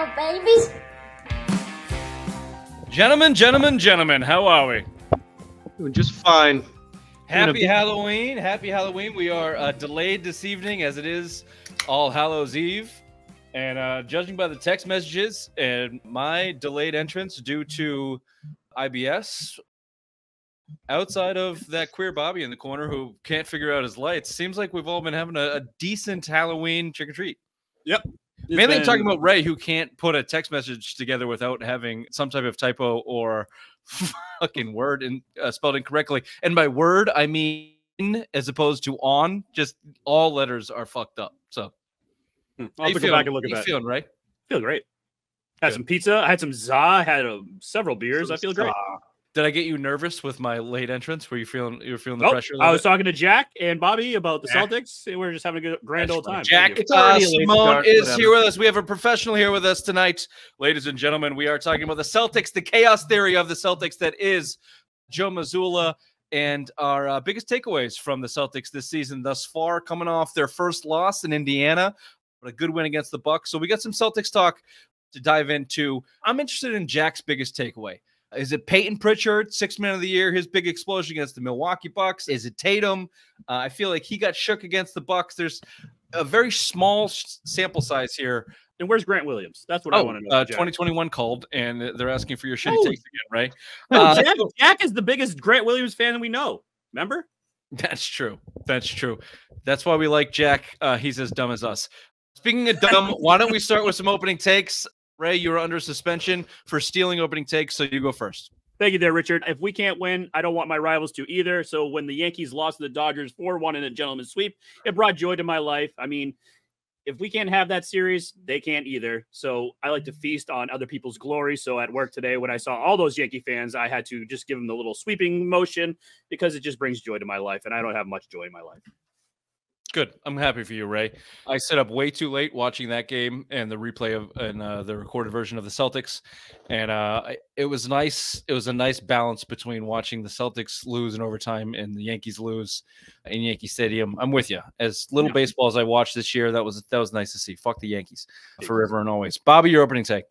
Hello, babies. Gentlemen, how are we? Doing just fine. Happy Halloween. Happy Halloween. We are delayed this evening as it is All Hallows Eve. And judging by the text messages and my delayed entrance due to IBS, outside of that queer Bobby in the corner who can't figure out his lights, seems like we've all been having a decent Halloween trick-or-treat. Yep. Mainly talking about Ray, who can't put a text message together without having some type of typo or fucking word spelled incorrectly. And by word, I mean as opposed to on. Just all letters are fucked up. So I'll have to go back and look at that. Feeling right? Feel great. Had some pizza. I had some za. Had several beers. I feel great. Did I get you nervous with my late entrance? Were you feeling the pressure? I was talking to Jack and Bobby about the Celtics. And we're just having a grand old time. Jack Simone is here with us. We have a professional here with us tonight. Ladies and gentlemen, we are talking about the Celtics, the chaos theory of the Celtics that is Joe Mazzulla, and our biggest takeaways from the Celtics this season thus far, coming off their first loss in Indiana, but a good win against the Bucks. So we got some Celtics talk to dive into. I'm interested in Jack's biggest takeaway. Is it Peyton Pritchard, Sixth Man of the Year, his big explosion against the Milwaukee Bucks? Is it Tatum? I feel like he got shook against the Bucks. There's a very small sample size here. And where's Grant Williams? That's what I want to know. 2021 called, and they're asking for your shitty takes again, right? Jack is the biggest Grant Williams fan we know. Remember? That's true. That's true. That's why we like Jack. He's as dumb as us. Speaking of dumb, why don't we start with some opening takes? Ray, you were under suspension for stealing opening takes, so you go first. Thank you there, Richard. If we can't win, I don't want my rivals to either. So when the Yankees lost to the Dodgers 4-1 in a gentleman's sweep, it brought joy to my life. I mean, if we can't have that series, they can't either. So I like to feast on other people's glory. So at work today, when I saw all those Yankee fans, I had to just give them the little sweeping motion because it just brings joy to my life, and I don't have much joy in my life. Good. I'm happy for you, Ray. I stayed up way too late watching that game and the replay of the recorded version of the Celtics, and it was nice. It was a nice balance between watching the Celtics lose in overtime and the Yankees lose in Yankee Stadium. I'm with you. As little baseball as I watched this year, that was nice to see. Fuck the Yankees forever and always. Bobby, your opening take.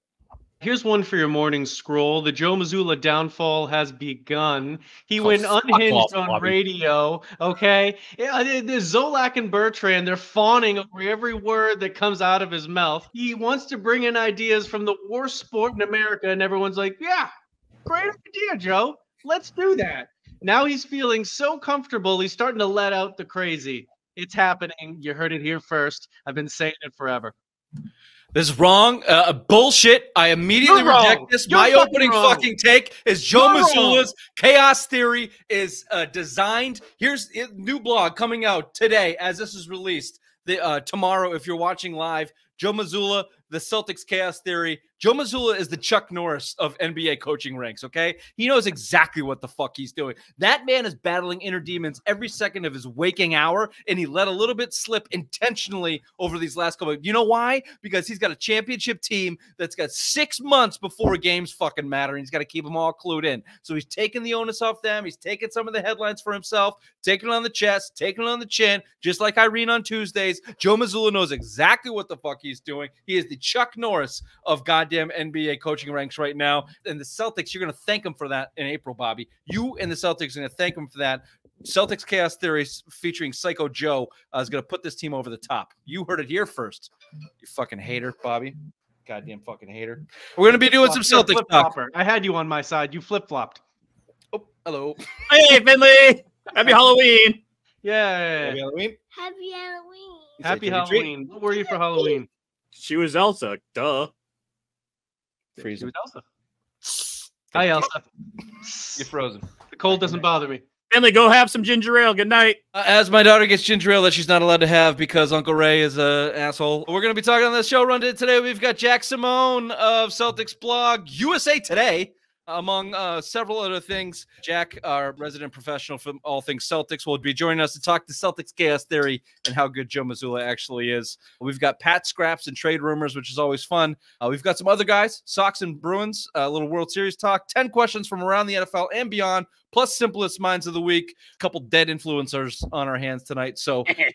Here's one for your morning scroll. The Joe Mazzulla downfall has begun. He went unhinged on radio, okay? The Zolak and Bertrand, they're fawning over every word that comes out of his mouth. He wants to bring in ideas from the worst sport in America, and everyone's like, yeah, great idea, Joe. Let's do that. Now he's feeling so comfortable, he's starting to let out the crazy. It's happening. You heard it here first. I've been saying it forever. This is wrong. Bullshit. I immediately reject this. My opening fucking take is Joe Mazzulla's chaos theory is designed. Here's a new blog coming out today as this is released. Tomorrow, if you're watching live, Joe Mazzulla, the Celtics chaos theory. Joe Mazzulla is the Chuck Norris of NBA coaching ranks, okay? He knows exactly what the fuck he's doing. That man is battling inner demons every second of his waking hour, and he let a little bit slip intentionally over these last couple. You know why? Because he's got a championship team that's got 6 months before games fucking matter, and he's got to keep them all clued in. So he's taking the onus off them. He's taking some of the headlines for himself, taking it on the chest, taking it on the chin, just like Irene on Tuesdays. Joe Mazzulla knows exactly what the fuck he's doing. He is the Chuck Norris of goddamn NBA coaching ranks right now. And the Celtics, you're going to thank him for that in April, Bobby. You and the Celtics are going to thank him for that. Celtics Chaos Theories featuring Psycho Joe is going to put this team over the top. You heard it here first. You fucking hater, Bobby. Goddamn fucking hater. We're going to be doing some Celtics talk. I had you on my side. You flip-flopped. Oh, hello. Hey, Finley. Happy Halloween. Yeah. Happy Halloween. Happy Halloween. Happy Halloween. What were you for Halloween? She was Elsa. Duh. She was Elsa. Hi, Elsa. You're frozen. The cold doesn't bother me. Finley, go have some ginger ale. Good night. As my daughter gets ginger ale that she's not allowed to have because Uncle Ray is an asshole. We're going to be talking on this show run today. We've got Jack Simone of Celtics blog, USA Today, among several other things. Jack, our resident professional from all things Celtics, will be joining us to talk the Celtics chaos theory and how good Joe Mazzulla actually is. We've got Pat Scraps and trade rumors, which is always fun. We've got some other guys, Sox and Bruins, a little World Series talk, 10 questions from around the NFL and beyond, plus Simplest Minds of the Week. A couple dead influencers on our hands tonight. So stay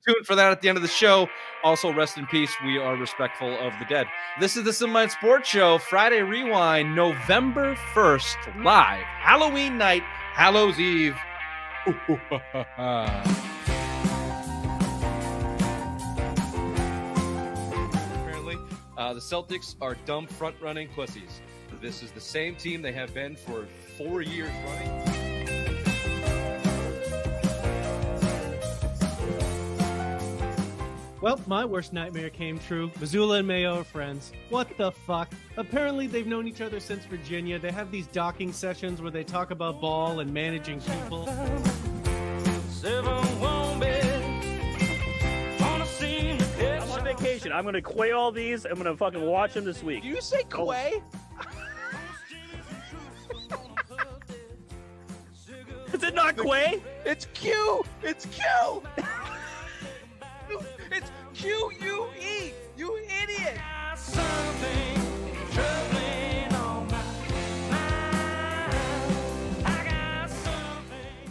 tuned for that at the end of the show. Also, rest in peace. We are respectful of the dead. This is the Simple Minds Sports Show, Friday Rewind, November 1st, live. Halloween night, Hallows Eve. Apparently, the Celtics are dumb front-running pussies. This is the same team they have been for 4 years running. Well, my worst nightmare came true. Mazzulla and Mayo are friends. What the fuck? Apparently they've known each other since Virginia. They have these docking sessions where they talk about ball and managing people. I'm on vacation. I'm gonna quay all these. I'm gonna fucking watch them this week. Do you say quay? Is it not quay? It's Q. It's Q. It's Q-U-E. You idiot.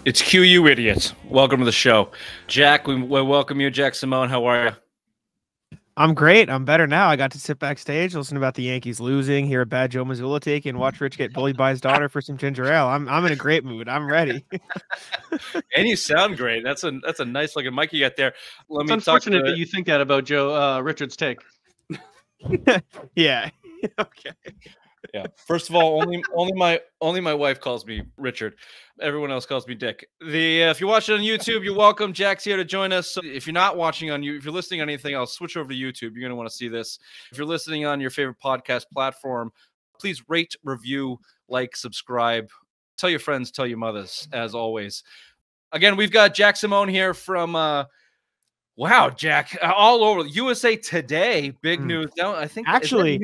It's Q, you idiots. Welcome to the show. Jack, we welcome you. Jack Simone, how are you? I'm great. I'm better now. I got to sit backstage, listen about the Yankees losing, hear a bad Joe Mazzulla take, and watch Rich get bullied by his daughter for some ginger ale. I'm in a great mood. I'm ready. And you sound great. That's a nice looking mic you got there. It's unfortunate that you think that about Joe Richard's take. Yeah. Okay. Yeah. First of all, only my wife calls me Richard. Everyone else calls me Dick. If you're watching on YouTube, you're welcome. Jack's here to join us. So if you're not watching on you, if you're listening on anything else, switch over to YouTube. You're going to want to see this. If you're listening on your favorite podcast platform, please rate, review, like, subscribe. Tell your friends, tell your mothers, as always. Again, we've got Jack Simone here from wow, Jack, all over USA Today. Big news. Now, I think actually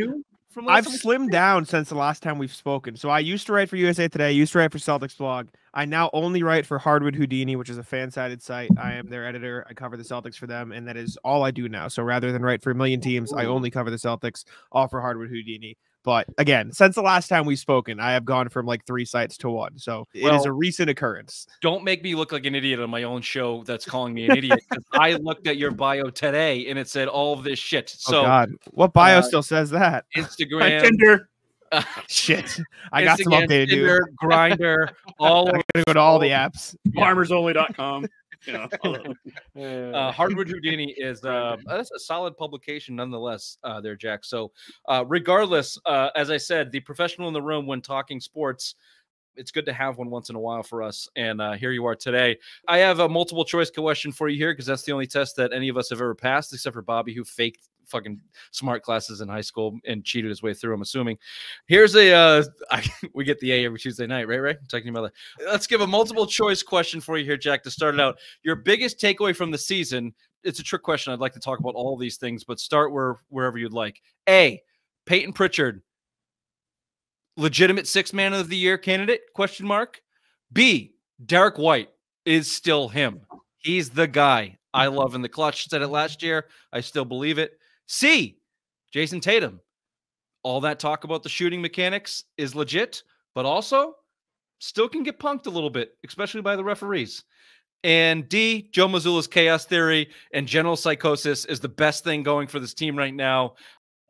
I've slimmed down since the last time we've spoken. So I used to write for USA Today. I used to write for Celtics Blog. I now only write for Hardwood Houdini, which is a fan-sided site. I am their editor. I cover the Celtics for them, and that is all I do now. So rather than write for a million teams, I only cover the Celtics, all for Hardwood Houdini. But again, since the last time we've spoken, I have gone from like 3 sites to 1. So it is a recent occurrence. Don't make me look like an idiot on my own show that's calling me an idiot. I looked at your bio today and it said all of this shit. So, oh God, what bio still says that? Instagram, Tinder. Shit, I got some updated, Tinder, dude. Grinder, all. I'm gonna go to all the apps. Farmersonly.com. Hardwood Houdini is that's a solid publication nonetheless there, Jack. So regardless, as I said, the professional in the room when talking sports, it's good to have one once in a while for us. And here you are today. I have a multiple choice question for you here because that's the only test that any of us have ever passed, except for Bobby, who faked fucking smart classes in high school and cheated his way through, I'm assuming. Here's we get the A every Tuesday night, right? I'm talking about that. Let's give a multiple choice question for you here, Jack, to start it out. Your biggest takeaway from the season. It's a trick question. I'd like to talk about all these things, but start wherever you'd like. A, Peyton Pritchard, legitimate 6th man of the year candidate, question mark. B, Derek White is still him. He's the guy I love in the clutch. Said it last year. I still believe it. C, Jason Tatum. All that talk about the shooting mechanics is legit, but also still can get punked a little bit, especially by the referees. And D, Joe Mazzulla's chaos theory and general psychosis is the best thing going for this team right now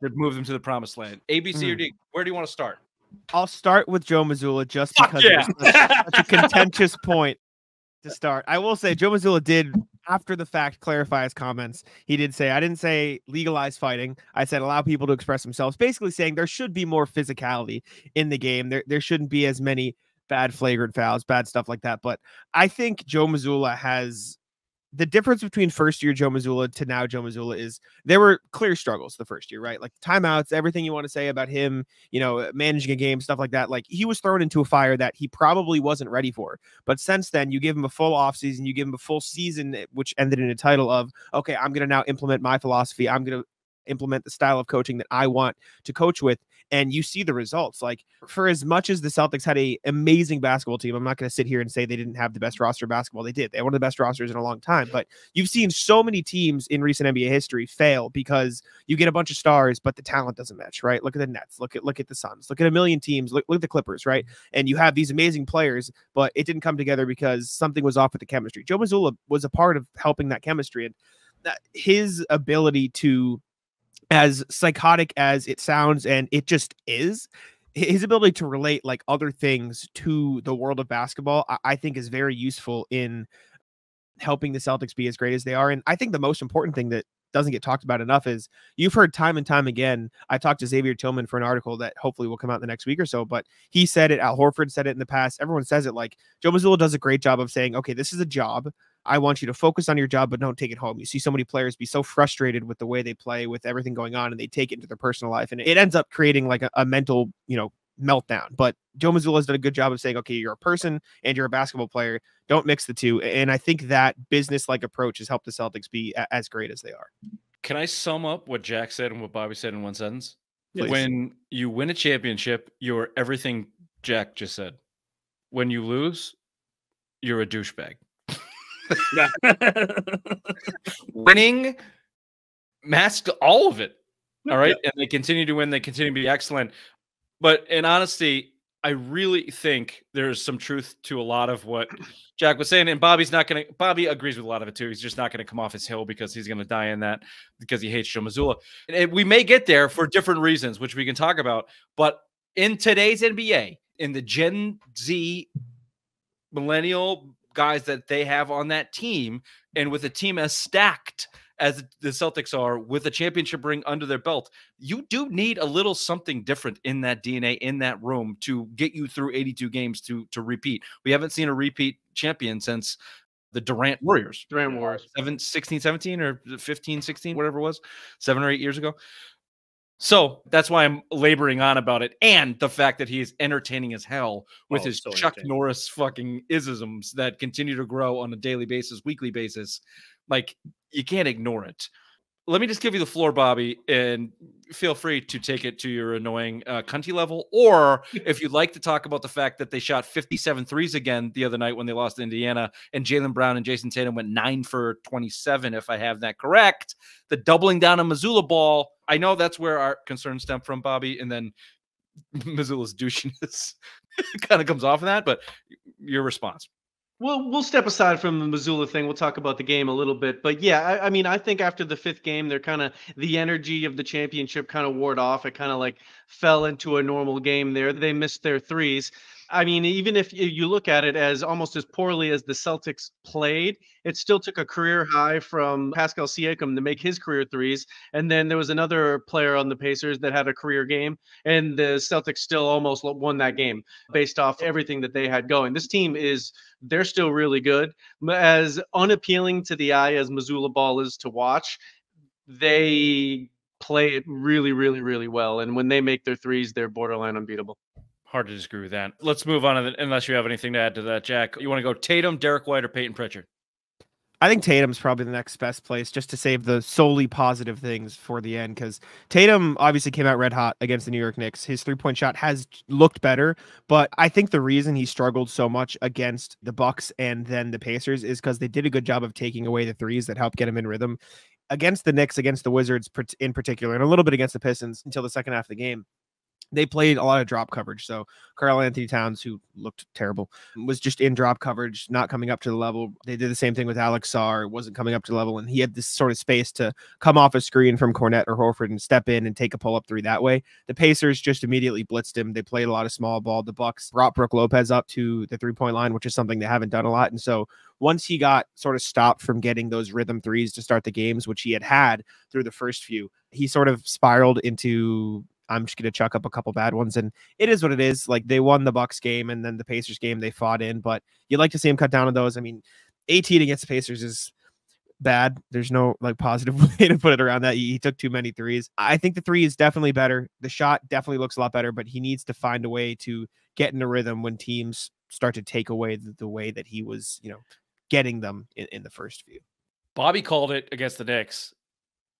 to move them to the promised land. A, B, C, or D? Where do you want to start? I'll start with Joe Mazzulla just because it's such a contentious point to start. I will say Joe Mazzulla did, after the fact, clarify his comments. He did say, I didn't say legalize fighting. I said allow people to express themselves, basically saying there should be more physicality in the game. There shouldn't be as many bad flagrant fouls, bad stuff like that. But I think Joe Mazzulla has the difference between first year Joe Mazzulla to now Joe Mazzulla is there were clear struggles the first year, right? Like timeouts, everything you want to say about him, managing a game, stuff like that. Like he was thrown into a fire that he probably wasn't ready for. But since then, you give him a full offseason, you give him a full season, which ended in a title of, okay, I'm going to now implement my philosophy. I'm going to implement the style of coaching that I want to coach with. and you see the results. Like, for as much as the Celtics had a amazing basketball team, I'm not going to sit here and say they didn't have the best roster of basketball. They did. They had one of the best rosters in a long time. But you've seen so many teams in recent NBA history fail because you get a bunch of stars, but the talent doesn't match, right? Look at the Nets. Look at the Suns. Look at a million teams. Look at the Clippers, right? And you have these amazing players, but it didn't come together because something was off with the chemistry. Joe Mazzulla was a part of helping that chemistry, and that his ability to, as psychotic as it sounds, and it just is, his ability to relate like other things to the world of basketball, I think is very useful in helping the Celtics be as great as they are. And I think the most important thing that doesn't get talked about enough is, you've heard time and time again, I talked to Xavier Tillman for an article that hopefully will come out in the next week or so, but he said it, Al Horford said it in the past, everyone says it, like, Joe Mazzulla does a great job of saying, okay, this is a job. I want you to focus on your job, but don't take it home. You see so many players be so frustrated with the way they play, with everything going on, and they take it into their personal life, and it ends up creating like a mental, meltdown. But Joe Mazzulla has done a good job of saying, okay, you're a person and you're a basketball player. Don't mix the two. And I think that business-like approach has helped the Celtics be as great as they are. Can I sum up what Jack said and what Bobby said in one sentence? Please. When you win a championship, you're everything Jack just said. When you lose, you're a douchebag. Winning masked all of it. All right. And they continue to win. They continue to be excellent. But in honesty, I really think there's some truth to a lot of what Jack was saying. And Bobby agrees with a lot of it too. He's just not going to come off his hill because he's going to die in that because he hates Joe Mazzulla. And we may get there for different reasons, which we can talk about. But in today's NBA, in the Gen Z millennial guys that they have on that team, and with a team as stacked as the Celtics are, with a championship ring under their belt, you do need a little something different in that DNA, in that room, to get you through 82 games to repeat. We haven't seen a repeat champion since the Durant Warriors. 16, 17 or 15, 16, whatever it was, 7 or 8 years ago. So that's why I'm laboring on about it. And the fact that he is entertaining as hell with his Chuck Norris fucking isms that continue to grow on a daily basis, weekly basis. Like, you can't ignore it. Let me just give you the floor, Bobby, and feel free to take it to your annoying cunty level. Or if you'd like to talk about the fact that they shot 57 threes again the other night when they lost to Indiana, and Jaylen Brown and Jason Tatum went 9 for 27, if I have that correct. The doubling down on Mazzulla ball, I know that's where our concerns stem from, Bobby, and then Mazzulla's douchiness kind of comes off of that, but your response. Well, we'll step aside from the Mazzulla thing. We'll talk about the game a little bit. But yeah, I mean, I think after the 5th game, they're kind of, the energy of the championship kind of wore off. It kind of like fell into a normal game there. They missed their threes. I mean, even if you look at it as almost as poorly as the Celtics played, it still took a career high from Pascal Siakam to make his career threes. And then there was another player on the Pacers that had a career game, and the Celtics still almost won that game based off everything that they had going. This team they're still really good. As unappealing to the eye as Mazzulla ball is to watch, they play it really, really, really well. And when they make their threes, they're borderline unbeatable. Hard to disagree with that. Let's move on, unless you have anything to add to that, Jack. You want to go Tatum, Derek White, or Peyton Pritchard? I think Tatum's probably the next best place, just to save the solely positive things for the end, because Tatum obviously came out red hot against the New York Knicks. His three-point shot has looked better, but I think the reason he struggled so much against the Bucks and then the Pacers is because they did a good job of taking away the threes that helped get him in rhythm. Against the Knicks, against the Wizards in particular, and a little bit against the Pistons until the second half of the game, they played a lot of drop coverage. So Karl-Anthony Towns, who looked terrible, was just in drop coverage, not coming up to the level. They did the same thing with Alex Sarr, wasn't coming up to the level, and he had this sort of space to come off a screen from Cornette or Horford and step in and take a pull-up three that way. The Pacers just immediately blitzed him. They played a lot of small ball. The Bucks brought Brook Lopez up to the three-point line, which is something they haven't done a lot. And so once he got sort of stopped from getting those rhythm threes to start the games, which he had through the first few, he sort of spiraled into, I'm just going to chuck up a couple bad ones. And it is what it is. Like, they won the Bucks game, and then the Pacers game they fought in, but you'd like to see him cut down on those. I mean, 18 against the Pacers is bad. There's no like positive way to put it around that. He took too many threes. I think the three is definitely better. The shot definitely looks a lot better, but he needs to find a way to get in a rhythm when teams start to take away the way that he was, getting them in the first few. Bobby called it against the Knicks.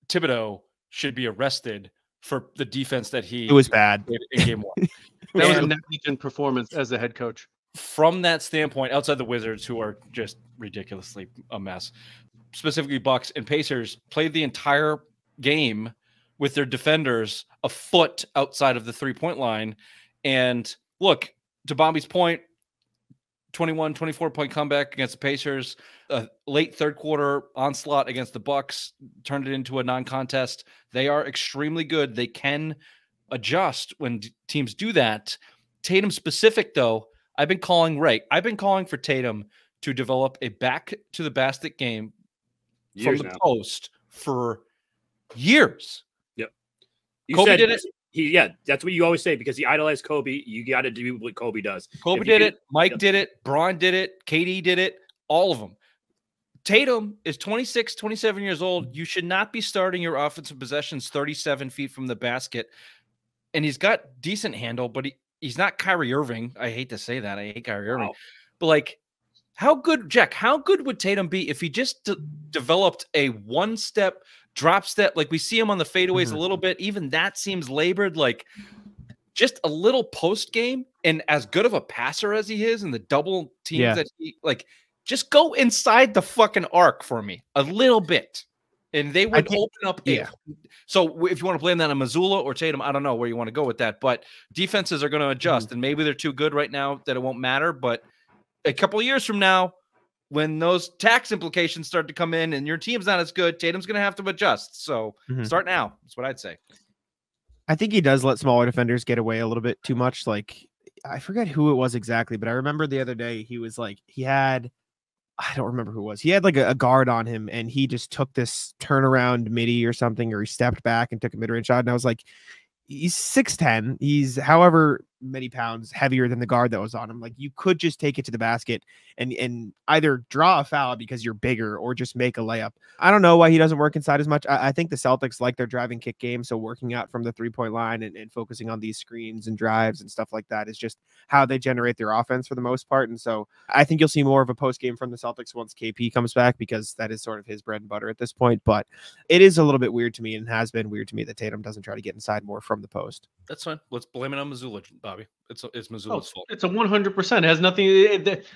Thibodeau should be arrested for the defense that it was bad did in game 1. That was a negligent performance as a head coach. From that standpoint, outside the Wizards, who are just ridiculously a mess, specifically Bucks and Pacers played the entire game with their defenders a foot outside of the 3-point line. And look, to Bobby's point, 21, 24-point comeback against the Pacers, a late third quarter onslaught against the Bucks turned it into a non-contest. They are extremely good. They can adjust when teams do that. Tatum specific, though, I've been calling for Tatum to develop a back to the basket game from the post for years. Yep. Kobe did it. That's what you always say, because he idolized Kobe. You got to do what Kobe does. Kobe did it. Mike did it. Braun did it. KD did it. All of them. Tatum is 26, 27 years old. You should not be starting your offensive possessions 37 feet from the basket. And he's got decent handle, but he's not Kyrie Irving. I hate to say that. I hate Kyrie Irving. But like, how good would Tatum be if he just developed a one-step drop step? Like we see him on the fadeaways a little bit. Even that seems labored. Like just a little post game, and as good of a passer as he is, and the double teams that he like, just go inside the fucking arc for me a little bit, and they would open up. So if you want to blame that on Mazzulla or Tatum, I don't know where you want to go with that, but defenses are going to adjust, and maybe they're too good right now that it won't matter. But a couple of years from now, when those tax implications start to come in and your team's not as good, Tatum's going to have to adjust. So start now. That's what I'd say. I think he does let smaller defenders get away a little bit too much. Like, I forget who it was exactly, but I remember the other day he was like, I don't remember who it was. He had like a guard on him, and he just took this turnaround midi or something, or he stepped back and took a mid-range shot. And I was like, he's 6'10". He's however many pounds heavier than the guard that was on him. Like, you could just take it to the basket and either draw a foul because you're bigger or just make a layup. I don't know why he doesn't work inside as much. I think the Celtics like their driving kick game. So working out from the 3-point line and focusing on these screens and drives and stuff like that is just how they generate their offense for the most part. And so I think you'll see more of a post game from the Celtics once KP comes back, because that is sort of his bread and butter at this point. But it is a little bit weird to me, and has been weird to me, that Tatum doesn't try to get inside more from the post. That's fine. Let's blame it on Mazzulla, Bobby. It's Mazzulla's fault. It's a 100%. It has nothing.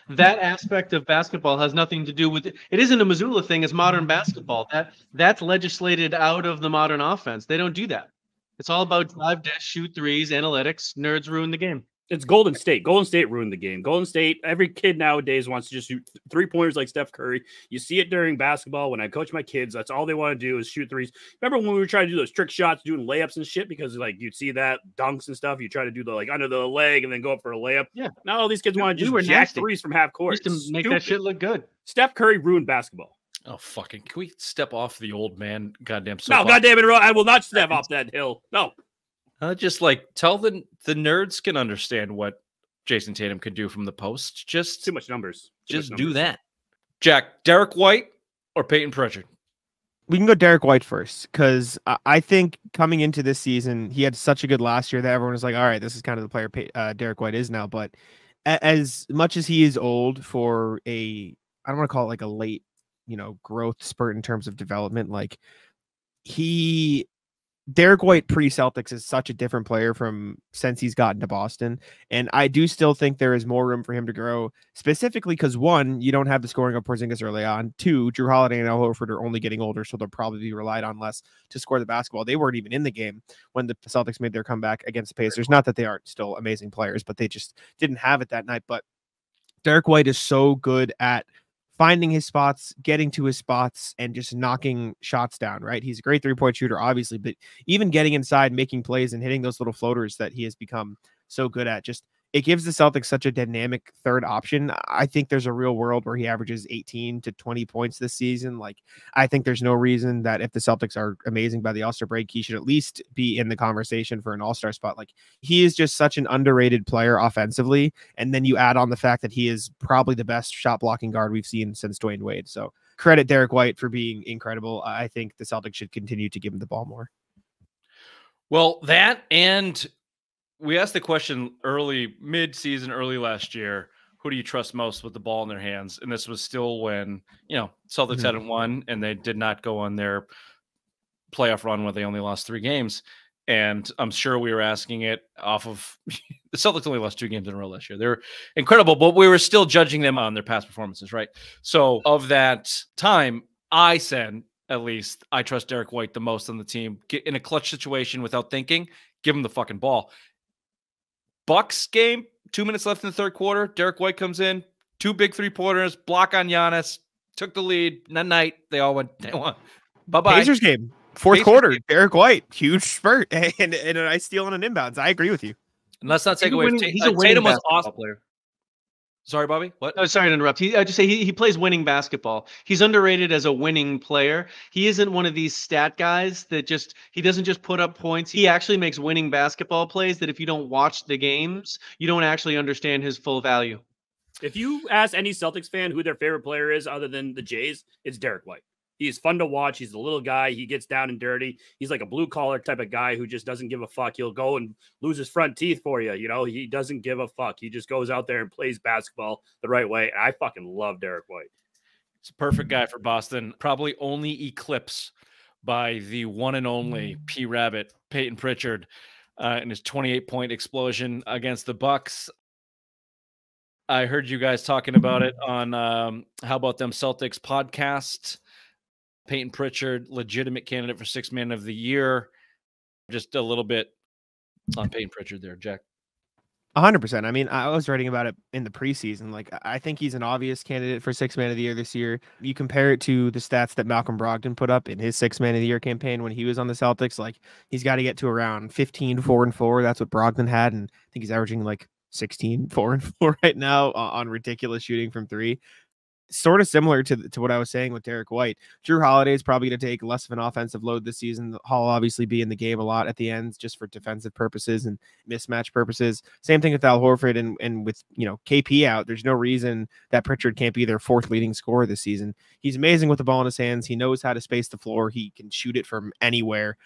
That aspect of basketball has nothing to do with it. It isn't a Mazzulla thing. It's modern basketball. That's legislated out of the modern offense. They don't do that. It's all about drive, dash, shoot threes, analytics. Nerds ruin the game. It's Golden State. Golden State ruined the game. Golden State, every kid nowadays wants to just shoot 3-pointers like Steph Curry. You see it during basketball. When I coach my kids, that's all they want to do is shoot threes. Remember when we were trying to do those trick shots, doing layups and shit? Because like you'd see that dunks and stuff. You try to do the like under the leg and then go up for a layup. Yeah. Now all these kids want to just jack threes from half court. Just to make that shit look good. Steph Curry ruined basketball. Oh, fucking. Can we step off the old man goddamn No, goddamn it, I will not step off that hill. No. Just like tell the nerds can understand what Jason Tatum could do from the post. Just too much numbers. Just do that. Jack, Derek White or Peyton Pritchard? We can go Derek White first, because I think coming into this season, he had such a good last year that everyone was like, all right, this is kind of the player Derek White is now. But as much as he is old for I don't want to call it like a late, growth spurt in terms of development, like Derek White pre-Celtics is such a different player from since he's gotten to Boston. And I do still think there is more room for him to grow, specifically because, one, you don't have the scoring of Porzingis early on. Two, Drew Holiday and Al Horford are only getting older, so they'll probably be relied on less to score the basketball. They weren't even in the game when the Celtics made their comeback against the Pacers. Not that they aren't still amazing players, but they just didn't have it that night. But Derek White is so good at finding his spots, getting to his spots, and just knocking shots down, right? He's a great 3-point shooter, obviously, but even getting inside, making plays, and hitting those little floaters that he has become so good at, just it gives the Celtics such a dynamic third option. I think there's a real world where he averages 18 to 20 points this season. Like, I think there's no reason that if the Celtics are amazing by the All-Star break, he should at least be in the conversation for an All-Star spot. Like, he is just such an underrated player offensively. And then you add on the fact that he is probably the best shot blocking guard we've seen since Dwayne Wade. So credit Derek White for being incredible. I think the Celtics should continue to give him the ball more. Well, that, and we asked the question mid-season, early last year, who do you trust most with the ball in their hands? And this was still when, Celtics hadn't won and they did not go on their playoff run where they only lost 3 games. And I'm sure we were asking it off of the Celtics only lost 2 games in a row last year. They're incredible, but we were still judging them on their past performances, right? So of that time, I said, at least, I trust Derek White the most on the team. Get in a clutch situation without thinking, give him the fucking ball. Bucks game, 2 minutes left in the third quarter. Derek White comes in, 2 big 3-pointers, block on Giannis, took the lead. That night, they all went, they won. Bye-bye. Pacers game, fourth quarter, Derek White, huge spurt, and a nice steal on an inbounds. I agree with you. And let's not take away. He's a winning Tatum was basketball awesome. player. Sorry, Bobby. What? Oh, sorry to interrupt. I just say he plays winning basketball. He's underrated as a winning player. He isn't one of these stat guys that he doesn't just put up points. He actually makes winning basketball plays that if you don't watch the games, you don't actually understand his full value. If you ask any Celtics fan who their favorite player is other than the Jays, it's Derek White. He's fun to watch. He's a little guy. He gets down and dirty. He's like a blue collar type of guy who just doesn't give a fuck. He'll go and lose his front teeth for you. You know, he doesn't give a fuck. He just goes out there and plays basketball the right way. And I fucking love Derek White. It's a perfect guy for Boston. Probably only eclipsed by the one and only P Rabbit, Peyton Pritchard, in his 28-point explosion against the Bucks. I heard you guys talking about it on How About Them Celtics podcast. Peyton Pritchard, legitimate candidate for 6th Man of the Year. Just a little bit on Peyton Pritchard there, Jack. 100%. I mean, I was writing about it in the preseason. Like, I think he's an obvious candidate for 6th Man of the Year this year. You compare it to the stats that Malcolm Brogdon put up in his 6th Man of the Year campaign when he was on the Celtics. Like, he's got to get to around 15, 4 and 4. That's what Brogdon had. And I think he's averaging like 16, 4 and 4 right now on ridiculous shooting from 3. Sort of similar to what I was saying with Derek White. Jrue Holiday is probably going to take less of an offensive load this season. Hall obviously be in the game a lot at the ends just for defensive purposes and mismatch purposes. Same thing with Al Horford and with, you know, KP out. There's no reason that Pritchard can't be their 4th leading scorer this season. He's amazing with the ball in his hands. He knows how to space the floor. He can shoot it from anywhere.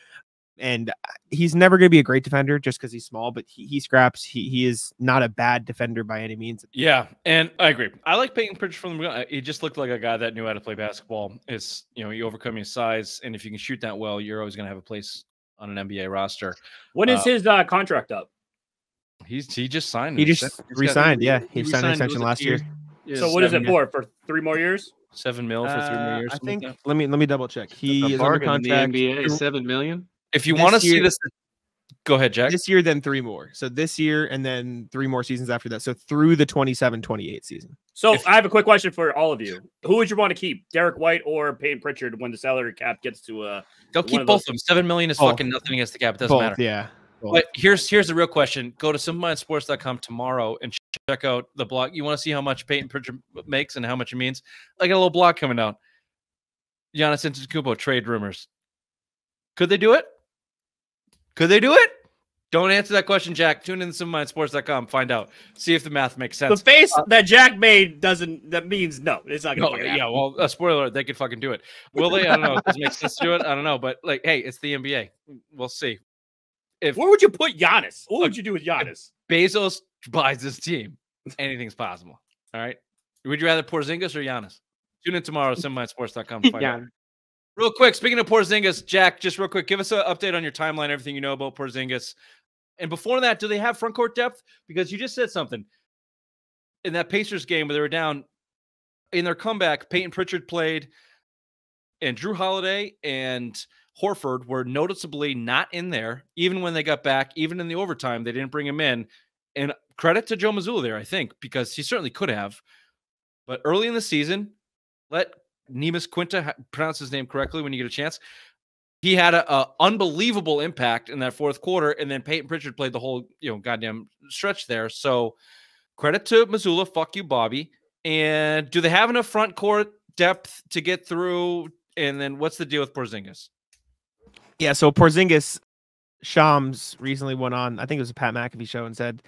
And he's never going to be a great defender just because he's small, but he scraps. He is not a bad defender by any means. Yeah, and I agree. I like Peyton Pritchard from the beginning. He just looked like a guy that knew how to play basketball. It's, you know, you overcome your size, and if you can shoot that well, you're always going to have a place on an NBA roster. When is his contract up? He just signed. He just re-signed. Yeah, he signed an extension last year. Yeah, so what is it for? For 3 more years? $7 million for 3 more years. I think. Let me double check. He is under contract. In the NBA, $7 million. If you want to see this, go ahead, Jack. This year, then 3 more. So this year, and then 3 more seasons after that. So through the 27-28 season. So I have a quick question for all of you. Who would you want to keep, Derek White or Peyton Pritchard, when the salary cap gets to They'll keep both of them. $7 million is fucking nothing against the cap. It doesn't matter. Yeah. But here's the real question. Go to SimpleMindSports.com tomorrow and check out the blog. You want to see how much Peyton Pritchard makes and how much it means? I got a little blog coming out. Giannis Antetokounmpo trade rumors. Could they do it? Could they do it? Don't answer that question, Jack. Tune in to SimpleMindSports.com. Find out. See if the math makes sense. The face that Jack made that means no. It's not going to happen. Yeah, well, spoiler alert, they could fucking do it. Will they? I don't know. Does it make sense to do it? I don't know. But, like, hey, it's the NBA. We'll see. Where would you put Giannis? What would you do with Giannis? Bezos buys this team. Anything's possible. All right? Would you rather Porzingis or Giannis? Tune in tomorrow at SimpleMindSports.com to find out. Real quick, speaking of Porzingis, Jack, just real quick, give us an update on your timeline, everything you know about Porzingis. And before that, do they have front court depth? Because you just said something. In that Pacers game where they were down, in their comeback, Peyton Pritchard played, and Jrue Holiday and Horford were noticeably not in there, even when they got back, even in the overtime, they didn't bring him in. And credit to Joe Mazzulla there, I think, because he certainly could have. But early in the season, let Neemias Quinta pronounce his name correctly when you get a chance. He had an unbelievable impact in that fourth quarter, and then Peyton Pritchard played the whole, goddamn stretch there. So credit to Mazzulla. Fuck you, Bobby. And do they have enough front court depth to get through? And then what's the deal with Porzingis? Yeah, so Porzingis, Shams recently went on, I think it was a Pat McAfee show, and said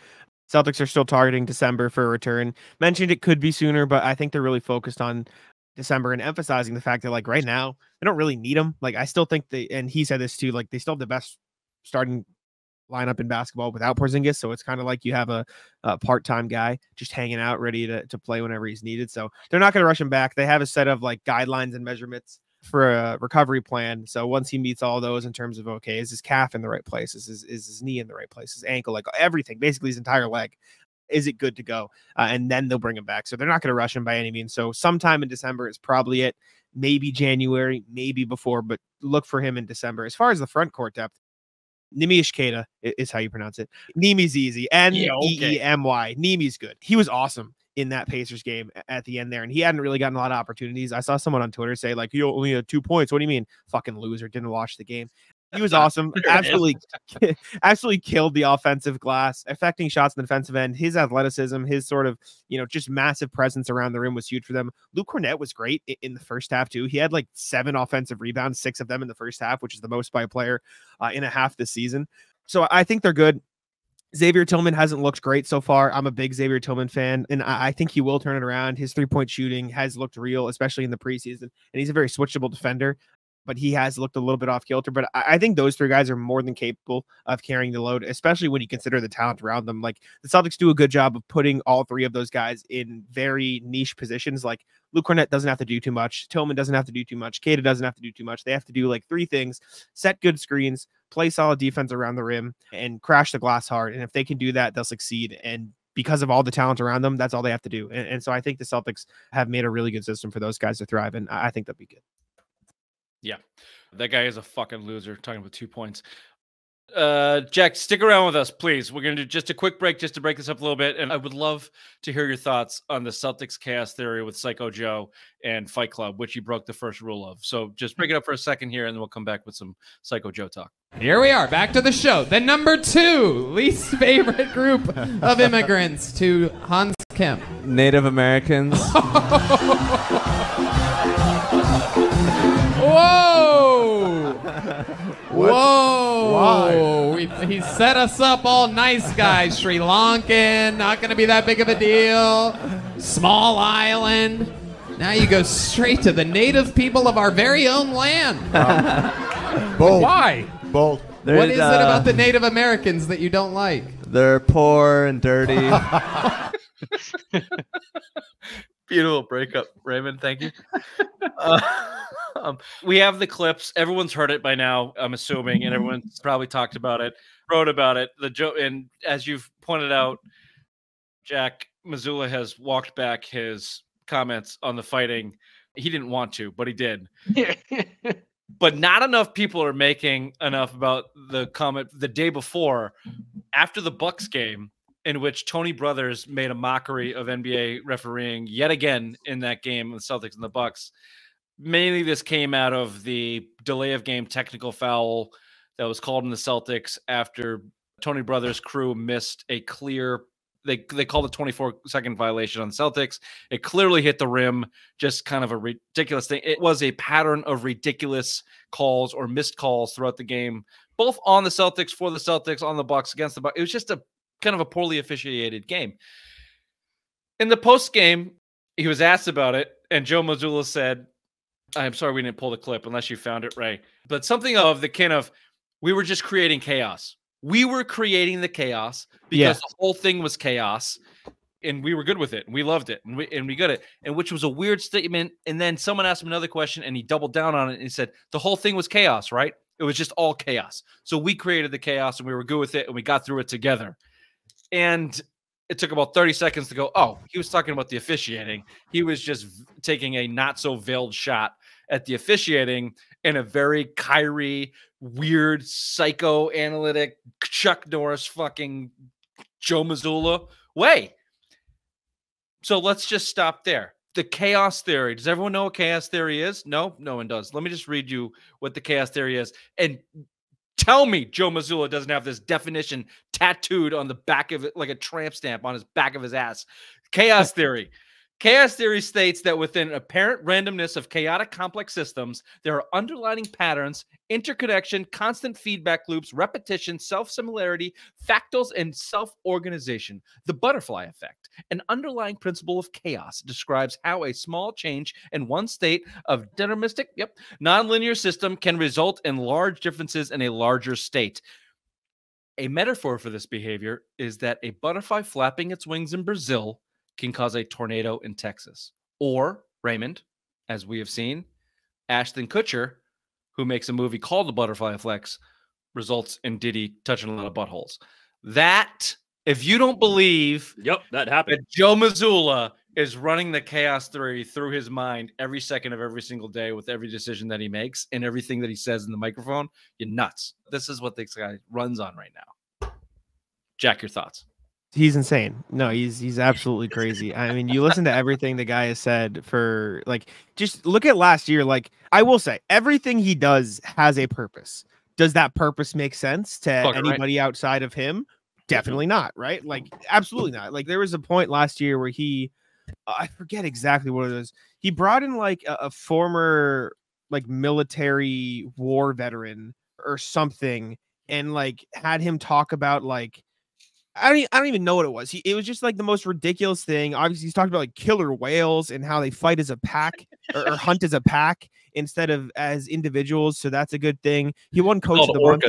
Celtics are still targeting December for a return. Mentioned it could be sooner, but I think they're really focused on December and emphasizing the fact that, like, right now they don't really need him. Like, I still think and he said this too, like, they still have the best starting lineup in basketball without Porzingis. So it's kind of like you have a part-time guy just hanging out ready to play whenever he's needed. So they're not going to rush him back. They have a set of like guidelines and measurements for a recovery plan. So once he meets all those in terms of, okay, is his calf in the right place? Is his knee in the right place? His ankle, like everything, basically his entire leg. Is it good to go? And then they'll bring him back. So they're not going to rush him by any means. So sometime in December is probably it. Maybe January, maybe before, but look for him in December. As far as the front court depth, Neemias Queta is how you pronounce it. Neemi's easy. Neemy. Neemi's good. He was awesome in that Pacers game at the end there, and he hadn't really gotten a lot of opportunities. I saw someone on Twitter say, like, you only had 2 points. What do you mean? Fucking loser. Didn't watch the game. He was awesome. Absolutely killed the offensive glass, affecting shots in the defensive end. His athleticism, his sort of, just massive presence around the rim was huge for them. Luke Kornet was great in the first half too. He had like 7 offensive rebounds, 6 of them in the first half, which is the most by a player in a half this season. So I think they're good. Xavier Tillman hasn't looked great so far. I'm a big Xavier Tillman fan, and I think he will turn it around. His 3-point shooting has looked real, especially in the preseason, and he's a very switchable defender. But he has looked a little bit off kilter. But I think those 3 guys are more than capable of carrying the load, especially when you consider the talent around them. Like, the Celtics do a good job of putting all 3 of those guys in very niche positions. Like, Luke Kornet doesn't have to do too much. Tillman doesn't have to do too much. Queta doesn't have to do too much. They have to do like 3 things: set good screens, play solid defense around the rim, and crash the glass hard. And if they can do that, they'll succeed. And because of all the talent around them, that's all they have to do. And so I think the Celtics have made a really good system for those guys to thrive. And I think that'll be good. Yeah, that guy is a fucking loser. Talking about 2 points. Jack, stick around with us, please. We're going to do just a quick break just to break this up a little bit. And I would love to hear your thoughts on the Celtics chaos theory with Psycho Joe and Fight Club, which you broke the first rule of. So just break it up for a second here, and then we'll come back with some Psycho Joe talk. Here we are, back to the show. The number 2 least favorite group of immigrants to Hans Kemp. Native Americans. Whoa! Whoa! Why? He set us up all nice guys. Sri Lankan, not going to be that big of a deal. Small island. Now you go straight to the native people of our very own land. Bold. Why? Bold. What is it about the Native Americans that you don't like? They're poor and dirty. Beautiful breakup, Raymond. Thank you. We have the clips. Everyone's heard it by now, I'm assuming, and everyone's probably talked about it, wrote about it. And as you've pointed out, Jack, Mazzulla has walked back his comments on the fighting. He didn't want to, but he did. But not enough people are making enough about the comment the day before, after the Bucks game, in which Tony Brothers made a mockery of NBA refereeing yet again in that game, the Celtics and the Bucks. Mainly this came out of the delay of game technical foul that was called in the Celtics after Tony Brothers' crew missed a clear, they called a 24-second violation on the Celtics. It clearly hit the rim, just kind of a ridiculous thing. It was a pattern of ridiculous calls or missed calls throughout the game, both on the Celtics, for the Celtics, on the Bucks, against the Bucks. It was just a kind of a poorly officiated game. In the post game, he was asked about it, and Joe Mazzulla said, I'm sorry we didn't pull the clip unless you found it, Ray, but something of the kind of, we were just creating chaos. We were creating the chaos because the whole thing was chaos, and we were good with it, and we loved it, and we got it, and which was a weird statement. And then someone asked him another question, and he doubled down on it, and he said, the whole thing was chaos, right? It was just all chaos. So we created the chaos, and we were good with it, and we got through it together. And it took about 30 seconds to go, oh, he was talking about the officiating. He was just taking a not so veiled shot at the officiating in a very Kyrie, weird, psychoanalytic, Chuck Norris fucking Joe Mazzulla way. So let's just stop there. The chaos theory. Does everyone know what chaos theory is? No, no one does. Let me just read you what the chaos theory is. And tell me Joe Mazzulla doesn't have this definition tattooed on the back of it like a tramp stamp on his back of his ass. Chaos theory. Chaos theory states that within apparent randomness of chaotic complex systems, there are underlying patterns, interconnection, constant feedback loops, repetition, self-similarity, fractals, and self-organization. The butterfly effect, an underlying principle of chaos, describes how a small change in one state of deterministic, nonlinear system can result in large differences in a larger state. A metaphor for this behavior is that a butterfly flapping its wings in Brazil can cause a tornado in Texas. Or, Raymond, as we have seen, Ashton Kutcher, who makes a movie called The Butterfly Effect, results in Diddy touching a lot of buttholes. That, if you don't believe that happened. That Joe Mazzulla is running the chaos theory through his mind every second of every single day with every decision that he makes and everything that he says in the microphone, you're nuts. This is what this guy runs on right now. Jack, your thoughts? He's insane. No, he's absolutely crazy. I mean, you listen to everything the guy has said for like, just look at last year. Like, I will say everything he does has a purpose. Does that purpose make sense to anybody outside of him? Definitely not. Right? Like, absolutely not. Like, there was a point last year where I forget exactly what it was. He brought in like a former like military war veteran or something, and like had him talk about like, I don't even know what it was. It was just like the most ridiculous thing. Obviously, he's talking about like killer whales and how they fight as a pack or hunt as a pack instead of as individuals. So that's a good thing. He won Coach of the Month.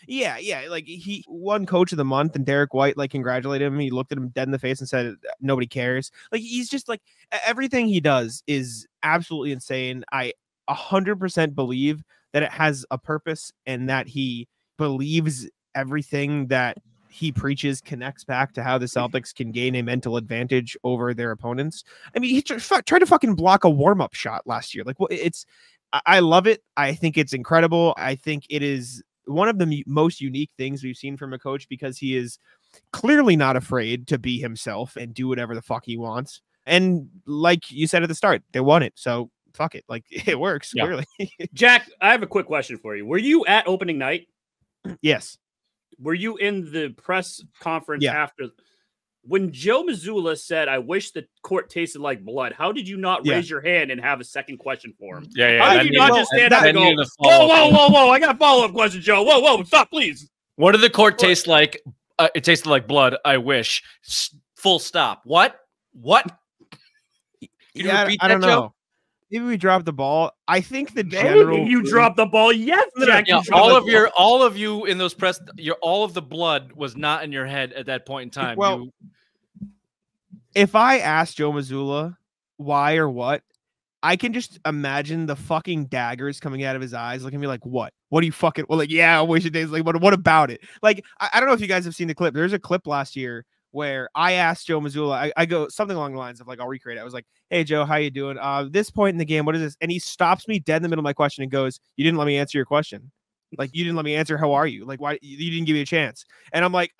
Yeah. Like he won Coach of the Month, and Derek White like congratulated him. He looked at him dead in the face and said, "Nobody cares." Like he's just like everything he does is absolutely insane. I 100% believe that it has a purpose and that he believes everything that he preaches connects back to how the Celtics can gain a mental advantage over their opponents. I mean, he tried to fucking block a warm-up shot last year. Like, I love it. I think it's incredible. I think it is one of the most unique things we've seen from a coach because he is clearly not afraid to be himself and do whatever the fuck he wants. And like you said at the start, they won it. So fuck it. Like it works clearly. Jack, I have a quick question for you. Were you at opening night? Yes. Were you in the press conference after when Joe Mazzulla said, "I wish the court tasted like blood"? How did you not raise your hand and have a second question for him? How did you not just stand up and go, "Whoa! I got a follow-up question, Joe. Whoa! Stop, please." What did the court taste like? It tasted like blood. I wish. Full stop. What? Can you repeat that, I don't know. Joe? Maybe we dropped the ball. I think the general. You dropped the ball. Yes, Jack. All of you in those press. All of the blood was not in your head at that point in time. Well, if I asked Joe Mazzulla why or what, I can just imagine the fucking daggers coming out of his eyes, looking at me like, "What? What do you fucking?" Well, like, yeah, I wish it tastes like. What about it? Like, I don't know if you guys have seen the clip. There's a clip last year where I asked Joe Mazzulla, I go something along the lines of like, I'll recreate it. I was like, "Hey Joe, how you doing? This point in the game, what is this?" And he stops me dead in the middle of my question and goes, "You didn't let me answer your question. Like, you didn't let me answer. How are you? Like, why you didn't give me a chance?" And I'm like,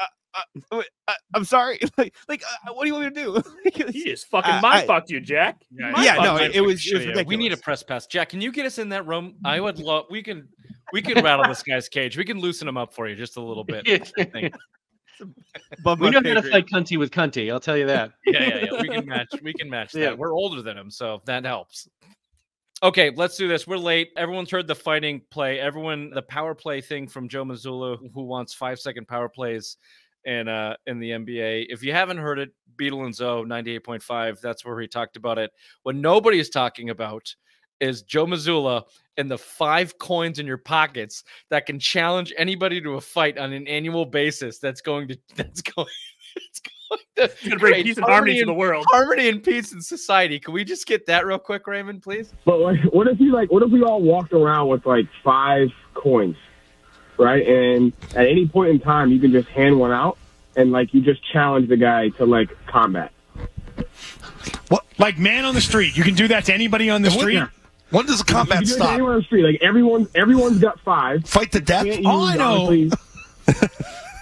I'm sorry. Like, what do you want me to do? He just fucking mind fucked you, Jack. It was ridiculous. We need a press pass. Jack, can you get us in that room? I would love. We can rattle this guy's cage. We can loosen him up for you just a little bit. I think. We know how to fight cunty with cunty. I'll tell you that. Yeah. We can match that. We're older than him, so that helps. Okay, let's do this. We're late. Everyone's heard the fighting play. The power play thing from Joe Mazzulla, who wants 5-second power plays in the NBA. If you haven't heard it, Beetle and Zoe 98.5. That's where he talked about it. What nobody is talking about is Joe Mazzulla and the 5 coins in your pockets that can challenge anybody to a fight on an annual basis. That's going to bring peace and harmony to the world. Harmony and peace in society. Can we just get that real quick, Raymond, please? But like, what if we all walked around with like 5 coins, right? And at any point in time, you can just hand one out and like you just challenge the guy to like combat. What? Like man on the street? You can do that to anybody on the street? Yeah. When does the combat stop? Anyone on the street, like everyone's got 5. Fight to death. Oh, I know. Honestly,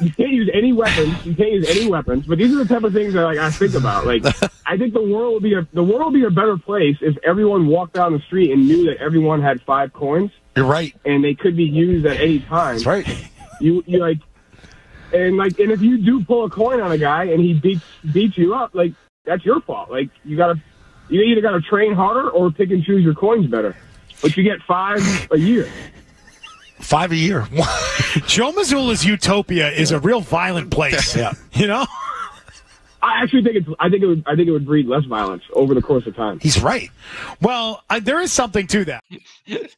you can't use any weapons. But these are the type of things that like I think about. Like I think the world would be a better place if everyone walked down the street and knew that everyone had 5 coins. You're right. And they could be used at any time. That's right. You like, and if you do pull a coin on a guy and he beats you up, like that's your fault. Like you either got to train harder or pick and choose your coins better. But you get 5 a year. 5 a year. Joe Mazzulla's utopia is a real violent place. Yeah. You know? I actually think it would breed less violence over the course of time. He's right. Well, there is something to that.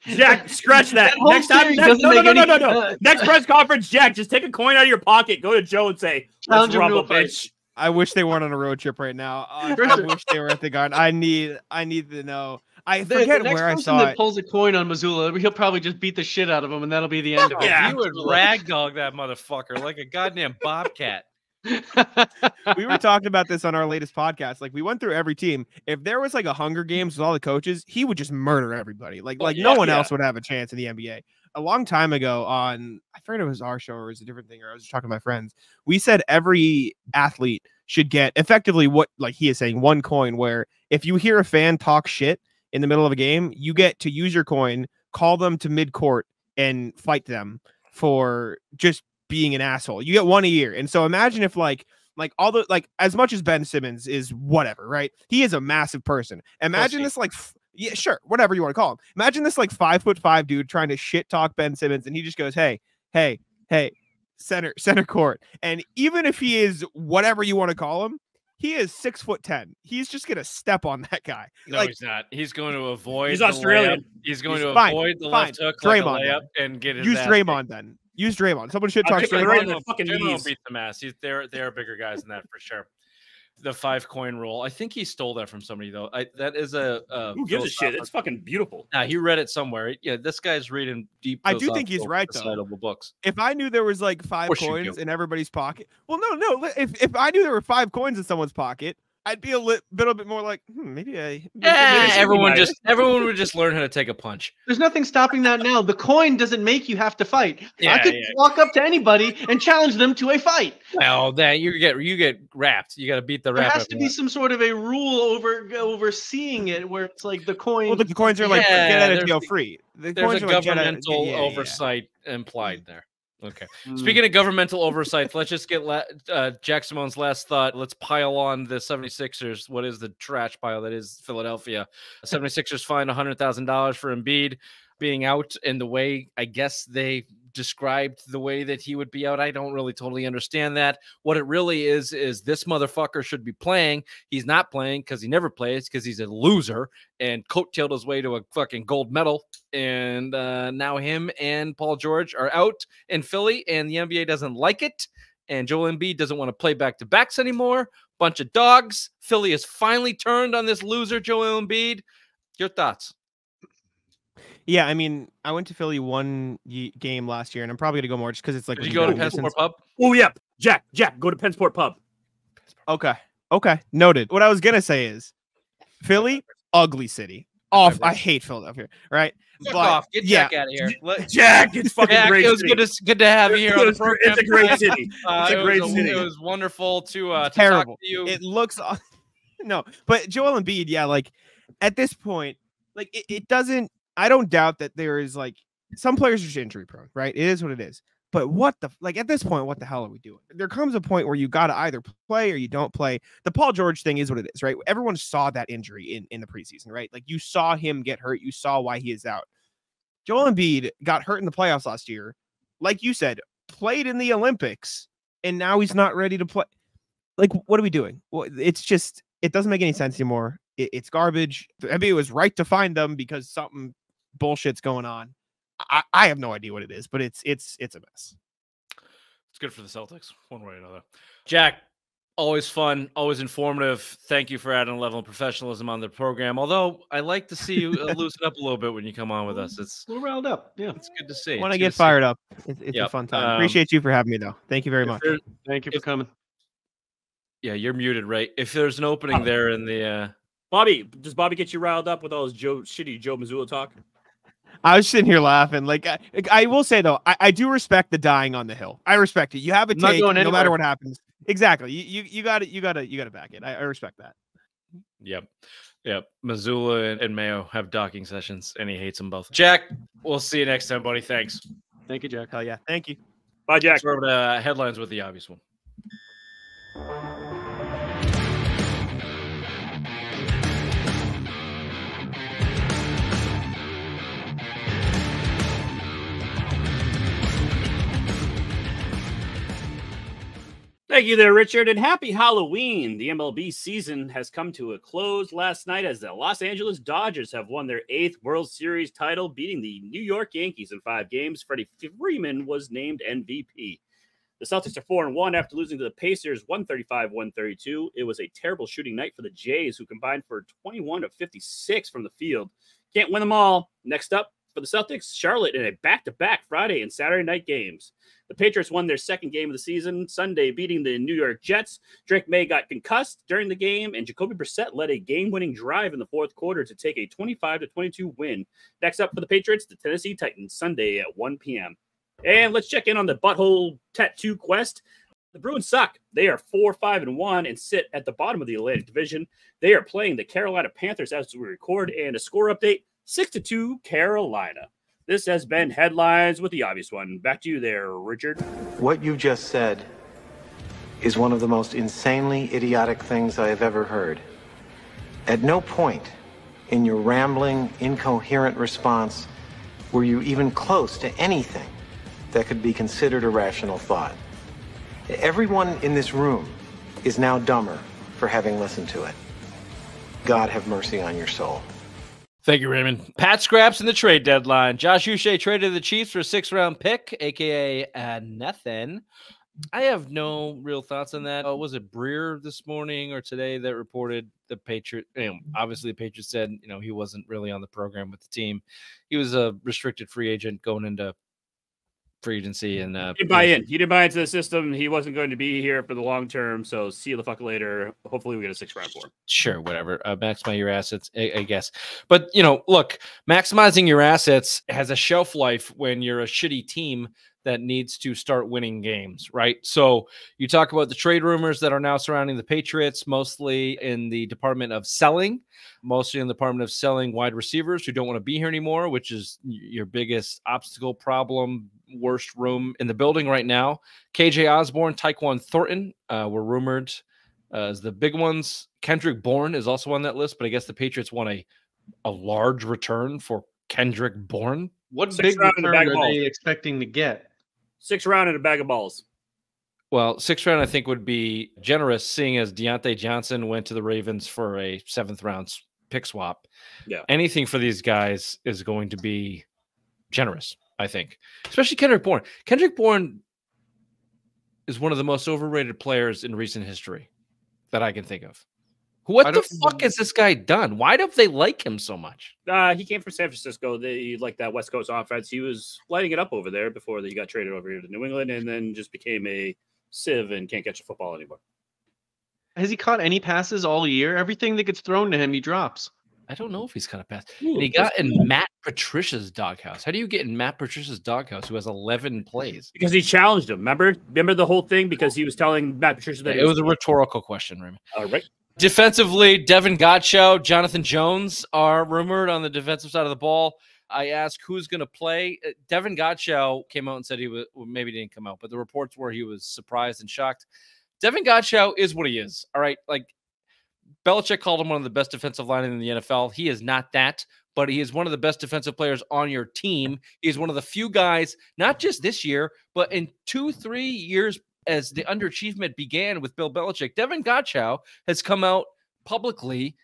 Jack, scratch that. Next time, no. Next press conference, Jack, just take a coin out of your pocket, go to Joe and say, "Let's rumble, bitch." I wish they weren't on a road trip right now. I wish they were at the Garden. I need to know. I forget the next where I person saw that it. pulls a coin on Missoula, he'll probably just beat the shit out of him, and that'll be the end of it. Yeah, you would ragdog that motherfucker like a goddamn bobcat. We were talking about this on our latest podcast. Like we went through every team. If there was like a Hunger Games with all the coaches, he would just murder everybody. Like no one else would have a chance in the NBA. A long time ago on, I forget it was our show or it was a different thing, or I was just talking to my friends. We said every athlete should get effectively what, like he is saying, one coin, where if you hear a fan talk shit in the middle of a game, you get to use your coin, call them to mid-court and fight them for just being an asshole. You get one a year. And so imagine if like all the, like, as much as Ben Simmons is whatever, right? He is a massive person. Imagine this like yeah, sure, whatever you want to call him. Imagine this like 5'5" dude trying to shit talk Ben Simmons, and he just goes, hey, center court. And even if he is whatever you want to call him, he is 6'10". He's just gonna step on that guy. No, he's not. He's going to avoid. He's Australian. He's going to avoid the left hook like a layup and get his use ass Draymond kicked. then. Use Draymond. Someone should talk Draymond. Draymond will beat the mass. They're bigger guys than that for sure. The 5-coin rule. I think he stole that from somebody though. That is a who gives a shit? It's fucking beautiful. Nah, he read it somewhere. Yeah, this guy's reading deep. I do think he's right though. Books. If I knew there was like 5 coins in everybody's pocket, well, no. If I knew there were 5 coins in someone's pocket, I'd be a little bit more like, maybe everyone would just learn how to take a punch. There's nothing stopping that now. The coin doesn't make you have to fight. I could walk up to anybody and challenge them to a fight. Well, then you get wrapped. You got to beat the rap. There has to be some sort of a rule overseeing it, where it's like the coin. Well, the coins are like get out of jail free. There's a governmental oversight implied there. Okay. Speaking of governmental oversight, let's just get Jack Simone's last thought. Let's pile on the 76ers. What is the trash pile that is Philadelphia? 76ers fined $100,000 for Embiid being out in the way, I guess they described the way that he would be out. I don't really totally understand that. What it really is this motherfucker should be playing. He's not playing because he never plays because he's a loser and coattailed his way to a fucking gold medal. And now him and Paul George are out in Philly, and the NBA doesn't like it. And Joel Embiid doesn't want to play back-to-backs anymore. Bunch of dogs. Philly has finally turned on this loser, Joel Embiid. Your thoughts? Yeah, I mean, I went to Philly one game last year, and I'm probably going to go more just because it's like... Did you go to Pensport Pub? Oh, yeah. Jack, go to Pensport Pub. Okay. Noted. What I was going to say is Philly, ugly city. I hate Philadelphia, right? Fuck off. Get Jack out of here. Jack, it's fucking great. It was good to have you here on the program. It's a great city. It's a great city. It was wonderful to terrible. Talk to you. It looks... No, but Joel Embiid, yeah, like, at this point, like, it doesn't... I don't doubt that there is like some players are just injury prone, right? It is what it is. But at this point, what the hell are we doing? There comes a point where you got to either play or you don't play. The Paul George thing is what it is, right? Everyone saw that injury in the preseason, right? Like you saw him get hurt. You saw why he is out. Joel Embiid got hurt in the playoffs last year. Like you said, played in the Olympics, and now he's not ready to play. Like, what are we doing? Well, it's just, it doesn't make any sense anymore. It's garbage. The NBA was right to find them because something bullshit's going on. I have no idea what it is, but it's a mess. It's good for the Celtics, one way or another. Jack, always fun, always informative. Thank you for adding a level of professionalism on the program. Although I like to see you loosen up a little bit when you come on with us. It's a little riled up. Yeah, it's good to see. When I get fired up, it's a fun time. Appreciate you for having me, though. Thank you very much. Thank you for coming. Yeah, you're muted, right? If there's an opening there in the Bobby, does Bobby get you riled up with all his shitty Joe Mazzulla talk? I was sitting here laughing. Like I will say though, I do respect the dying on the hill. I respect it. You have a take, no matter what happens. Exactly. You got it. You got to back it. I respect that. Yep. Mazzulla and Mayo have docking sessions, and he hates them both. Jack, we'll see you next time, buddy. Thanks. Thank you, Jack. Hell yeah. Thank you. Bye, Jack. Let's go over to headlines with the obvious one. Thank you there, Richard, and happy Halloween. The MLB season has come to a close last night as the Los Angeles Dodgers have won their 8th World Series title, beating the New York Yankees in 5 games. Freddie Freeman was named MVP. The Celtics are 4-1 after losing to the Pacers 135-132. It was a terrible shooting night for the Jays, who combined for 21 of 56 from the field. Can't win them all. Next up for the Celtics, Charlotte in a back-to-back Friday and Saturday night games. The Patriots won their second game of the season Sunday, beating the New York Jets. Drake May got concussed during the game, and Jacoby Brissett led a game-winning drive in the fourth quarter to take a 25-22 win. Next up for the Patriots, the Tennessee Titans, Sunday at 1 p.m. And let's check in on the butthole tattoo quest. The Bruins suck. They are 4-5-1 and sit at the bottom of the Atlantic Division. They are playing the Carolina Panthers as we record, and a score update, 6-2 Carolina. This has been Headlines with the Obvious One. Back to you there, Richard. What you just said is one of the most insanely idiotic things I have ever heard. At no point in your rambling, incoherent response were you even close to anything that could be considered a rational thought. Everyone in this room is now dumber for having listened to it. God have mercy on your soul. Thank you, Raymond. Pat Scraps in the trade deadline. Josh Uche traded the Chiefs for a 6th-round pick, a.k.a. nothing. I have no real thoughts on that. Was it Breer this morning or today that reported the Patriots? Obviously, the Patriots said he wasn't really on the program with the team. He was a restricted free agent going into free agency, and he didn't buy in. He didn't buy into the system. He wasn't going to be here for the long term. So see you the fuck later. Hopefully, we get a 6th-round for him. Sure, whatever. Maximize your assets, I guess. But look, maximizing your assets has a shelf life when you're a shitty team that needs to start winning games, right? So you talk about the trade rumors that are now surrounding the Patriots, mostly in the department of selling, mostly in the department of selling wide receivers who don't want to be here anymore, which is your biggest obstacle, problem, worst room in the building right now. KJ Osborne, Tyquan Thornton were rumored as the big ones. Kendrick Bourne is also on that list, but I guess the Patriots want a large return for Kendrick Bourne. What big return are they expecting to get? 6th round and a bag of balls. Well, 6th round I think would be generous, seeing as Deontay Johnson went to the Ravens for a 7th round pick swap. Yeah, anything for these guys is going to be generous, I think. Especially Kendrick Bourne. Kendrick Bourne is one of the most overrated players in recent history that I can think of. What the fuck has this guy done? Why do they like him so much? He came from San Francisco. He liked that West Coast offense. He was lighting it up over there before he got traded over here to New England, and then just became a sieve and can't catch a football anymore. Has he caught any passes all year? Everything that gets thrown to him, he drops. I don't know if he's caught a pass. And he got in Matt Patricia's doghouse. How do you get in Matt Patricia's doghouse, who has 11 plays? Because he challenged him. Remember the whole thing? Because he was telling Matt Patricia that it was a rhetorical question, Raymond. All right. Defensively, Devin Godchaux, Jonathan Jones are rumored on the defensive side of the ball. I asked who's going to play. Devin Godchaux came out and said he was, well, maybe he didn't come out, but the reports were he was surprised and shocked. Devin Godchaux is what he is. All right. Like Belichick called him one of the best defensive linemen in the NFL. He is not that, but he is one of the best defensive players on your team. He's one of the few guys, not just this year, but in 2-3 years as the underachievement began with Bill Belichick, Devin Godchaux has come out publicly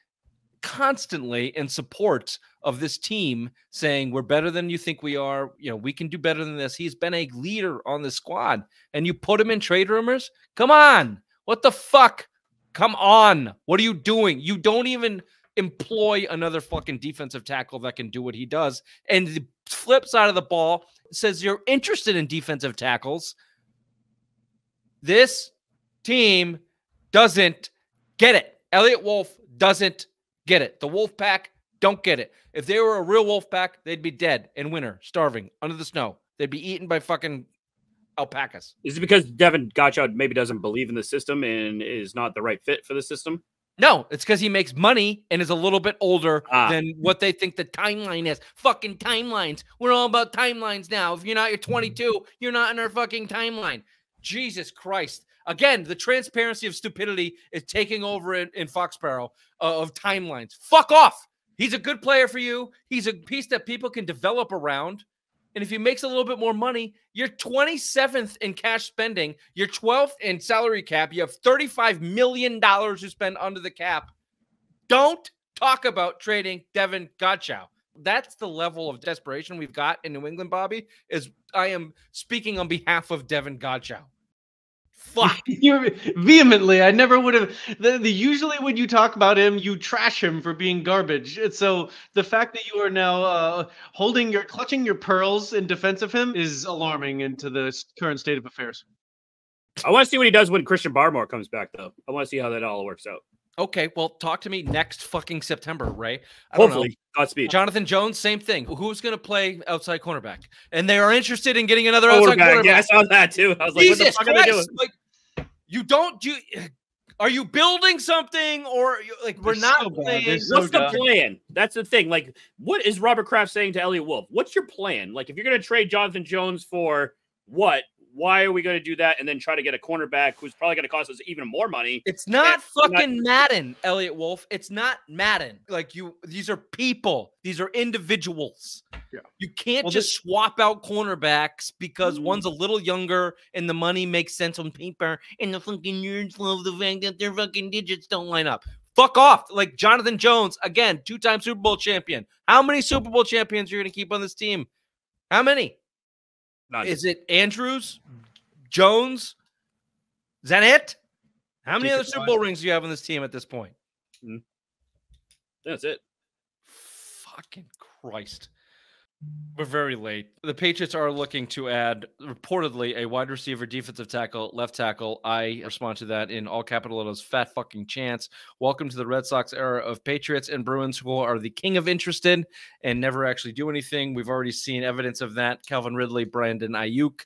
constantly in support of this team, saying we're better than you think we are. We can do better than this. He's been a leader on the squad, and you put him in trade rumors? Come on. What the fuck? Come on. What are you doing? You don't even employ another fucking defensive tackle that can do what he does. And the flip side of the ball says you're interested in defensive tackles. This team doesn't get it. Elliot Wolf doesn't get it. The Wolf Pack don't get it. If they were a real Wolf Pack, they'd be dead in winter, starving, under the snow. They'd be eaten by fucking alpacas. Is it because Devin Godchaux maybe doesn't believe in the system and is not the right fit for the system? No, it's because he makes money and is a little bit older than what they think the timeline is. Fucking timelines. We're all about timelines now. If you're not, you're 22, you're not in our fucking timeline. Jesus Christ. Again, the transparency of stupidity is taking over in Foxborough of timelines. Fuck off. He's a good player for you. He's a piece that people can develop around. And if he makes a little bit more money, you're 27th in cash spending. You're 12th in salary cap. You have $35 million to spend under the cap. Don't talk about trading Devin Godchaux. That's the level of desperation we've got in New England, Bobby, is I am speaking on behalf of Devin Godchaux. Fuck. Vehemently. I never would have. Usually when you talk about him, you trash him for being garbage. And so the fact that you are now clutching your pearls in defense of him is alarming into the current state of affairs. I want to see what he does when Christian Barmore comes back, though. I want to see how that all works out. Okay, well, talk to me next fucking September, Ray. Hopefully. Godspeed. Jonathan Jones, same thing. Who's going to play outside cornerback? And they are interested in getting another outside cornerback. Yeah, I saw that too. I was like, Jesus what the fuck are they doing? Like, are you building something, or we're not playing? What's the plan? That's the thing. Like, what is Robert Kraft saying to Elliot Wolf? What's your plan? Like, if you're going to trade Jonathan Jones for what? Why are we going to do that and then try to get a cornerback who's probably going to cost us even more money? It's not Madden, Elliot Wolf. It's not Madden. These are people. These are individuals. Yeah. You can't just swap out cornerbacks because one's a little younger and the money makes sense on paper and the fucking nerds love the fact that their fucking digits don't line up. Fuck off. Like Jonathan Jones, again, 2-time Super Bowl champion. How many Super Bowl champions are you going to keep on this team? How many? None. Is it Andrews, Jones? Is that it? How many other Super Bowl rings do you have on this team at this point? That's it. Fucking Christ. We're very late. The Patriots are looking to add, reportedly, a wide receiver, defensive tackle, left tackle. I respond to that in all capital letters, fat fucking chance. Welcome to the Red Sox era of Patriots and Bruins, who are the king of interested and never actually do anything. We've already seen evidence of that. Calvin Ridley, Brandon Ayuk.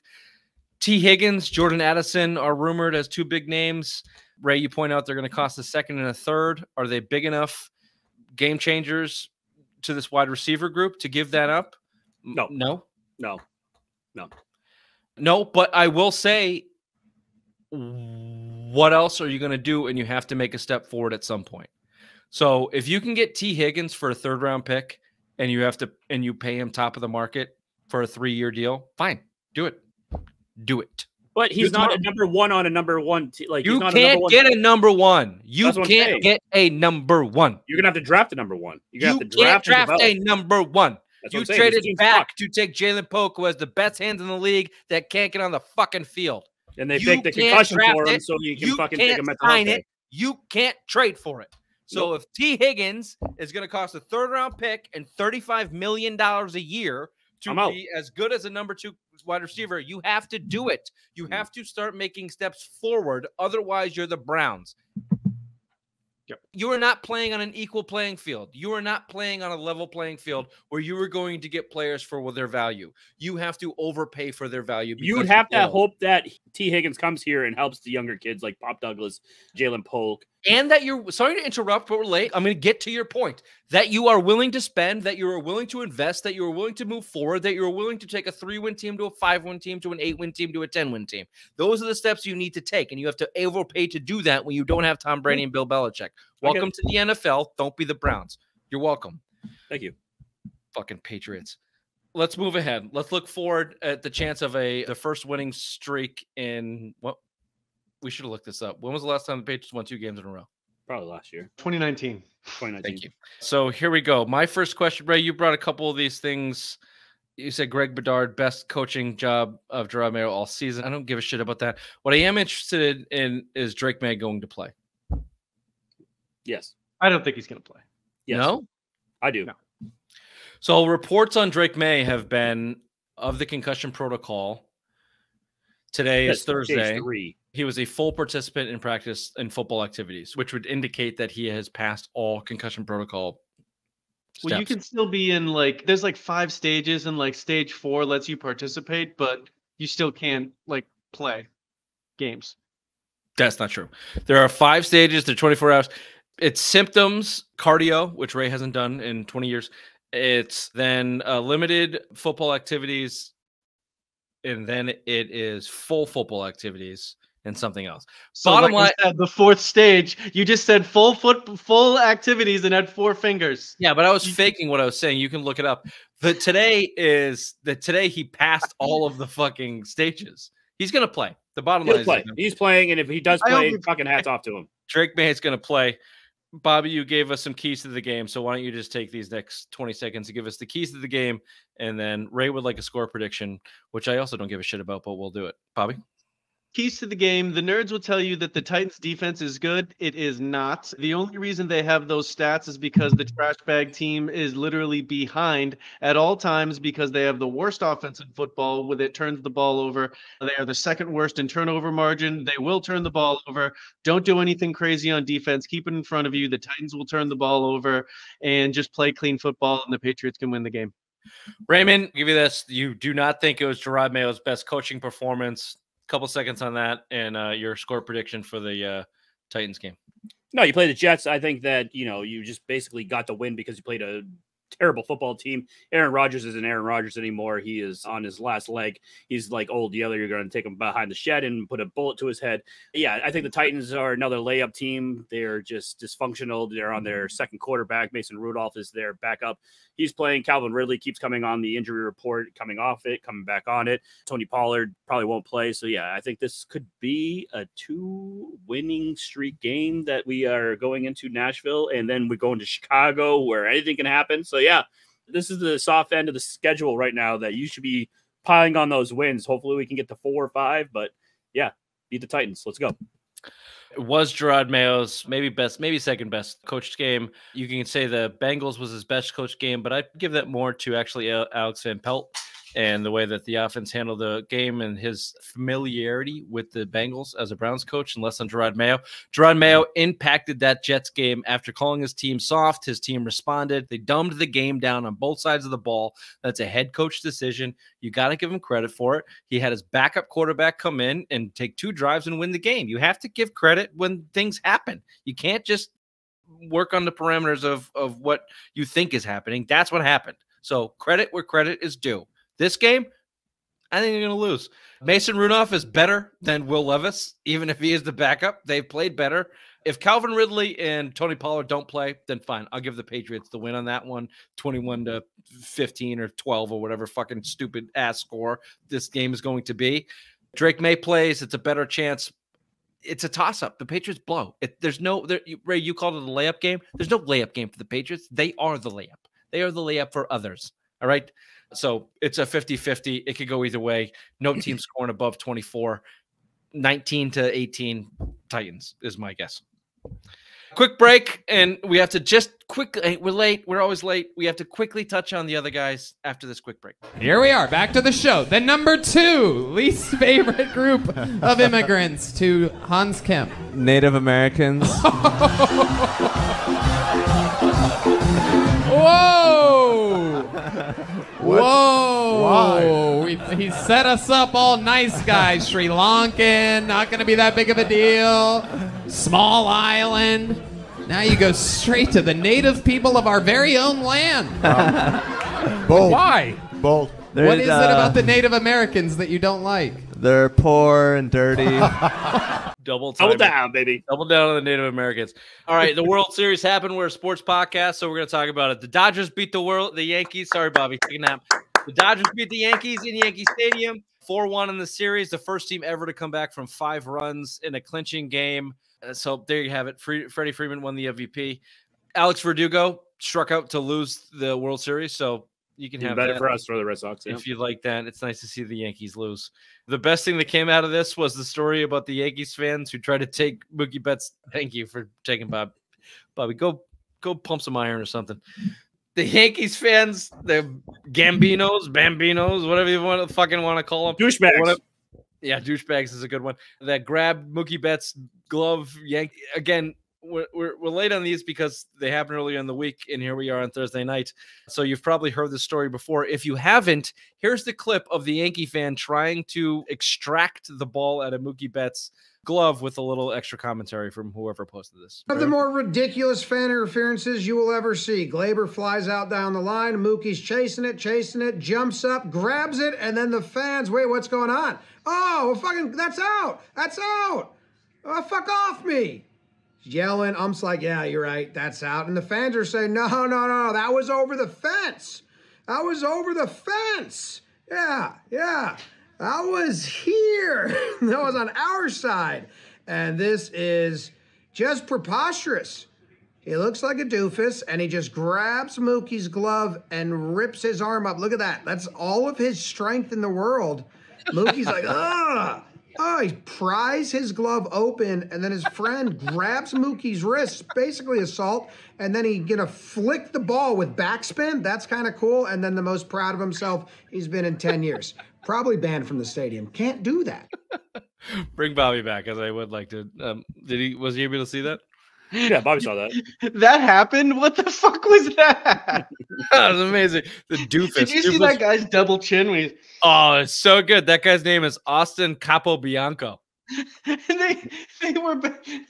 T. Higgins, Jordan Addison are rumored as two big names. Ray, you point out they're going to cost a second and a third. Are they big enough game changers to this wide receiver group to give that up? No. But I will say, what else are you going to do? And you have to make a step forward at some point. So if you can get T. Higgins for a 3rd-round pick and you pay him top of the market for a 3-year deal, fine, do it. But he's not a number one on a number one. You can't get a number one. You can't get a number one. You're gonna have to draft a number one. You can't draft a number one. You traded back to take Jalen Polk, who has the best hands in the league, that can't get on the fucking field. And they faked the concussion for him so you can fucking take him at the You can't trade for it. So if T. Higgins is going to cost a 3rd-round pick and $35 million a year to be as good as a number 2 wide receiver, you have to do it. You have to start making steps forward. Otherwise, you're the Browns. Yep. You are not playing on an equal playing field. You are not playing on a level playing field where you are going to get players for their value. You have to overpay for their value. You would have to hope that T. Higgins comes here and helps the younger kids like Pop Douglas, Jalen Polk. And that you're, sorry to interrupt, but we're late. I'm going to get to your point. That you are willing to spend, that you are willing to invest, that you are willing to move forward, that you're willing to take a 3-win team to a 5-win team to an 8-win team to a 10-win team. Those are the steps you need to take, and you have to overpay to do that when you don't have Tom Brady and Bill Belichick. Welcome to the NFL. Don't be the Browns. You're welcome. Thank you. Fucking Patriots. Let's move ahead. Let's look forward at the chance of the first winning streak in what? We should have looked this up. When was the last time the Patriots won 2 games in a row? Probably last year. 2019. Thank you. So here we go. My first question, Ray, you brought a couple of these things. You said Greg Bedard, best coaching job of Gerard Mayo all season. I don't give a shit about that. What I am interested in is Drake May going to play. Yes. I don't think he's going to play. Yes. No? I do. No. So reports on Drake May have been of the concussion protocol. Today is Thursday. He was a full participant in practice and football activities, which would indicate that he has passed all concussion protocol steps. Well, you can still be in there's 5 stages, and stage 4 lets you participate, but you still can't play games. That's not true. There are 5 stages. They're 24 hours. It's symptoms, cardio, which Ray hasn't done in 20 years. It's then limited football activities, and then it is full football activities and something else. So Bottom line, said, the 4th stage, you just said full activities and had 4 fingers. Yeah, but I was faking what I was saying. You can look it up. Today he passed all of the fucking stages. He's going to play. The bottom line is he's playing, and if he does play, fucking hats off to him. Drake May is going to play. Bobby, you gave us some keys to the game, so why don't you just take these next 20 seconds to give us the keys to the game, and then Ray would like a score prediction, which I also don't give a shit about, but we'll do it. Bobby? Keys to the game. The nerds will tell you that the Titans defense is good. It is not. The only reason they have those stats is because the trash bag team is literally behind at all times because they have the worst offense in football with it turns the ball over. They are the second worst in turnover margin. They will turn the ball over. Don't do anything crazy on defense. Keep it in front of you. The Titans will turn the ball over and just play clean football, and the Patriots can win the game. Raymond, I'll give you this. You do not think it was Jerod Mayo's best coaching performance. Couple seconds on that, and your score prediction for the Titans game. No, you play the Jets. I think that, you just basically got the win because you played a terrible football team. Aaron Rodgers isn't Aaron Rodgers anymore. He is on his last leg. He's like old Yeller. You're going to take him behind the shed and put a bullet to his head. Yeah, I think the Titans are another layup team. They're just dysfunctional. They're on their second quarterback. Mason Rudolph is their backup. He's playing. Calvin Ridley keeps coming on the injury report, coming off it, coming back on it. Tony Pollard probably won't play. So, yeah, I think this could be a 2-winning streak game that we are going into Nashville, and then we go into Chicago where anything can happen. So, yeah, this is the soft end of the schedule right now that you should be piling on those wins. Hopefully we can get to 4 or 5, but, yeah, beat the Titans. Let's go. It was Jerod Mayo's maybe second best coached game. You can say the Bengals was his best coached game, but I'd give that more to actually Alex Van Pelt and the way that the offense handled the game and his familiarity with the Bengals as a Browns coach and less on Jerod Mayo. Jerod Mayo impacted that Jets game after calling his team soft. His team responded. They dumbed the game down on both sides of the ball. That's a head coach decision. You got to give him credit for it. He had his backup quarterback come in and take 2 drives and win the game. You have to give credit when things happen. You can't just work on the parameters of what you think is happening. That's what happened. So credit where credit is due. This game, I think they're going to lose. Mason Rudolph is better than Will Levis, even if he is the backup. They've played better. If Calvin Ridley and Tony Pollard don't play, then fine. I'll give the Patriots the win on that one, 21-15 or 12 or whatever fucking stupid ass score this game is going to be. Drake May plays. It's a better chance. It's a toss-up. The Patriots blow. Ray, you called it a layup game. There's no layup game for the Patriots. They are the layup. They are the layup for others. All right? So it's a 50-50. It could go either way. No team scoring above 24. 19-18 Titans is my guess. Quick break, and we have to just quickly – we're late. We're always late. We have to quickly touch on the other guys after this quick break. Here we are, back to the show. The number 2 least favorite group of immigrants to Hans Kemp. Native Americans. Whoa! Whoa! He set us up all nice guys. Sri Lankan, not going to be that big of a deal. Small island. Now you go straight to the native people of our very own land. Bold. Why? Bold. What is it about the Native Americans that you don't like? They're poor and dirty. Double down, baby. Double down on the Native Americans. All right, the World Series happened. We're a sports podcast, so we're going to talk about it. The Dodgers beat the Yankees. Sorry, Bobby. Take a nap. The Dodgers beat the Yankees in Yankee Stadium. 4-1 in the series. The first team ever to come back from 5 runs in a clinching game. So there you have it. Freddie Freeman won the MVP. Alex Verdugo struck out to lose the World Series, so you can have better that for us for the Red Sox. if you like that. It's nice to see the Yankees lose. The best thing that came out of this was the story about the Yankees fans who tried to take Mookie Betts. Thank you for taking Bobby. Go pump some iron or something. The Yankees fans, the Bambinos, whatever you want to call them. Douchebags. Yeah, douchebags is a good one. That grabbed Mookie Betts' glove. Again, we're late on these because they happened earlier in the week, and here we are on Thursday night. So you've probably heard this story before. If you haven't, here's the clip of the Yankee fan trying to extract the ball out of Mookie Betts' glove with a little extra commentary from whoever posted this. One of the more ridiculous fan interferences you will ever see. Glaber flies out down the line. Mookie's chasing it, jumps up, grabs it, and then the fans, wait, what's going on? Oh, well, fucking, that's out. That's out. Oh, fuck off me. Yelling. I'm just like, yeah, you're right. That's out. And the fans are saying, no. That was over the fence. That was over the fence. Yeah. That was here. That was on our side. And this is just preposterous. He looks like a doofus, and he just grabs Mookie's glove and rips his arm up. Look at that. That's all of his strength in the world. Mookie's like, ugh. Oh, he pries his glove open, and then his friend grabs Mookie's wrist, basically assault, and then he gonna flick the ball with backspin. That's kind of cool. And then the most proud of himself he's been in 10 years. Probably banned from the stadium. Can't do that. Bring Bobby back, as I would like to. Was he able to see that? Yeah, Bobby saw that. That happened? What the fuck was that? That was amazing. The doofus. Did you see that guy's double chin? When Oh, it's so good. That guy's name is Austin Capobianco. they were.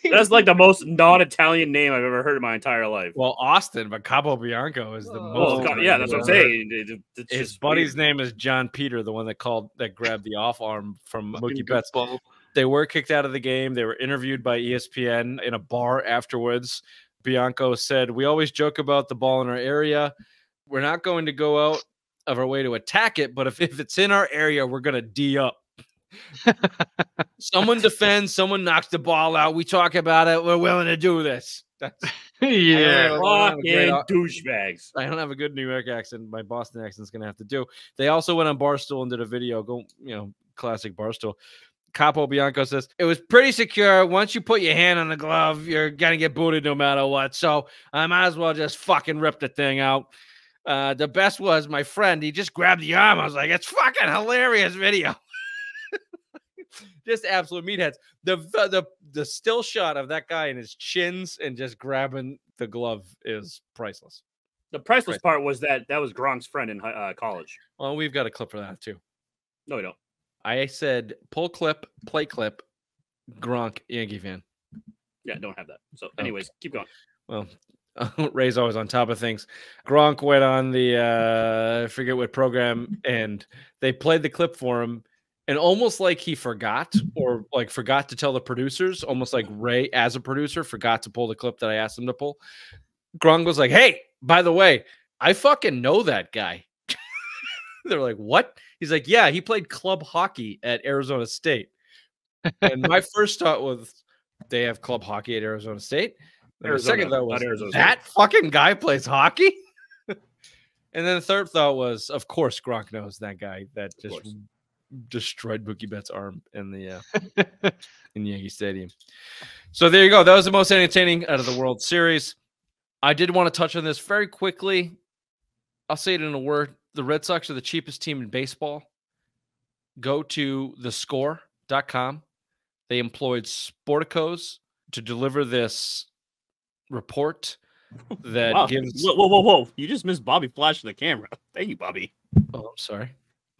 That's like the most non-Italian name I've ever heard in my entire life. Well, Austin, but Capobianco is the most. Yeah, that's what I'm saying. His buddy's name is John Peter, the one that grabbed the off arm from Mookie Betts. They were kicked out of the game. They were interviewed by ESPN in a bar afterwards. Bianco said, "We always joke about the ball in our area. We're not going to go out of our way to attack it, but if it's in our area, we're going to D up. Someone defends, someone knocks the ball out. We talk about it. We're willing to do this." That's fucking douchebags. I don't have a good New York accent. My Boston accent's going to have to do. They also went on Barstool and did a video. Classic Barstool. Capobianco says, "It was pretty secure. Once you put your hand on the glove, you're going to get booted no matter what. So I might as well just fucking rip the thing out. The best was my friend. He just grabbed the arm. I was like, it's fucking hilarious video." Just absolute meatheads. The still shot of that guy and his chins and just grabbing the glove is priceless. The priceless part was that was Gronk's friend in college. Well, we've got a clip for that too. No, we don't. I said pull clip, play clip, Gronk, Yankee fan. Yeah, don't have that. So, anyways, keep going. Well, Ray's always on top of things. Gronk went on the I forget what program, and they played the clip for him, and almost like he forgot, or like forgot to tell the producers, almost like Ray, as a producer, forgot to pull the clip that I asked him to pull. Gronk was like, "Hey, by the way, I fucking know that guy." They're like, "What?" He's like, "Yeah, he played club hockey at Arizona State." And my first thought was, they have club hockey at Arizona State. And the second thought was, that fucking guy plays hockey? And then the third thought was, of course, Gronk knows that guy that just destroyed Mookie Betts' arm in the in Yankee Stadium. So there you go. That was the most entertaining out of the World Series. I did want to touch on this very quickly. I'll say it in a word. The Red Sox are the cheapest team in baseball. Go to thescore.com. They employed Sporticos to deliver this report that gives... Whoa. You just missed Bobby flashing the camera. Thank you, Bobby. Oh, I'm sorry.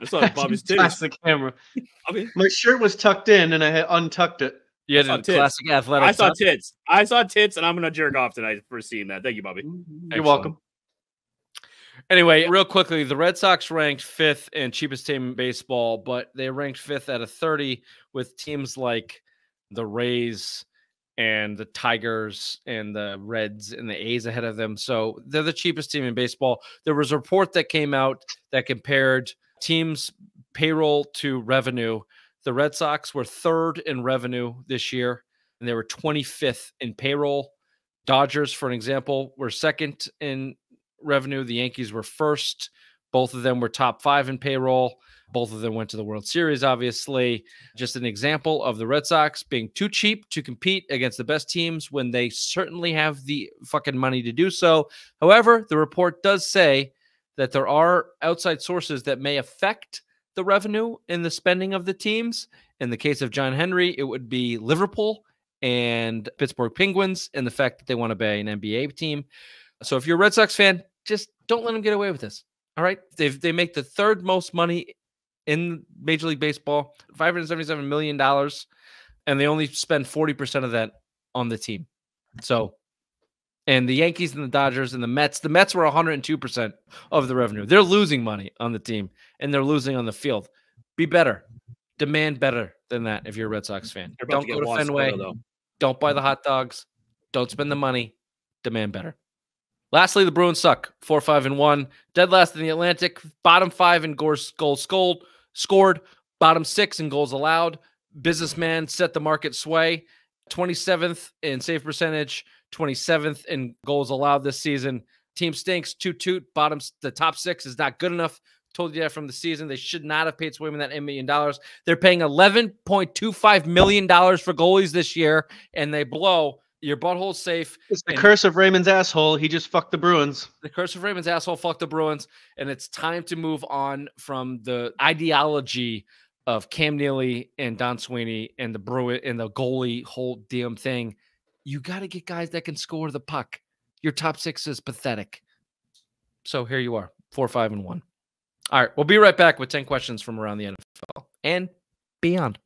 I saw Bobby's titties. Flash the camera. My shirt was tucked in, and I had untucked it. You had a classic athletic. I saw tits. I saw tits, and I'm going to jerk off tonight for seeing that. Thank you, Bobby. You're welcome. Anyway, real quickly, the Red Sox ranked 5th in cheapest team in baseball, but they ranked 5th out of 30 with teams like the Rays and the Tigers and the Reds and the A's ahead of them. So they're the cheapest team in baseball. There was a report that came out that compared teams' payroll to revenue. The Red Sox were 3rd in revenue this year, and they were 25th in payroll. Dodgers, for an example, were 2nd in revenue. The Yankees were 1st. Both of them were top 5 in payroll. Both of them went to the World Series, obviously. Just an example of the Red Sox being too cheap to compete against the best teams when they certainly have the fucking money to do so. However, the report does say that there are outside sources that may affect the revenue in the spending of the teams. In the case of John Henry, it would be Liverpool and Pittsburgh Penguins, and the fact that they want to buy an NBA team. So if you're a Red Sox fan, just don't let them get away with this. All right. They make the 3rd most money in Major League Baseball, $577 million, and they only spend 40% of that on the team. So, and the Yankees and the Dodgers and the Mets were 102% of the revenue. They're losing money on the team, and they're losing on the field. Be better. Demand better than that if you're a Red Sox fan. Don't go to Fenway. Don't buy the hot dogs. Don't spend the money. Demand better. Lastly, the Bruins suck. 4-5-1. Dead last in the Atlantic. Bottom 5 in goals scored. Bottom 6 in goals allowed. Businessman set the market sway. 27th in save percentage. 27th in goals allowed this season. Team stinks. Toot. Bottoms. The top 6 is not good enough Told you that from the season. They should not have paid Swayman that $8 million. They're paying $11.25 million for goalies this year, and they blow. Your butthole's safe. It's the curse of Raymond's asshole. He just fucked the Bruins. The curse of Raymond's asshole fucked the Bruins, and it's time to move on from the ideology of Cam Neely and Don Sweeney and the Bruin and the goalie whole damn thing. You got to get guys that can score the puck. Your top six is pathetic. So here you are, 4-5-1. All right, we'll be right back with 10 questions from around the NFL and beyond.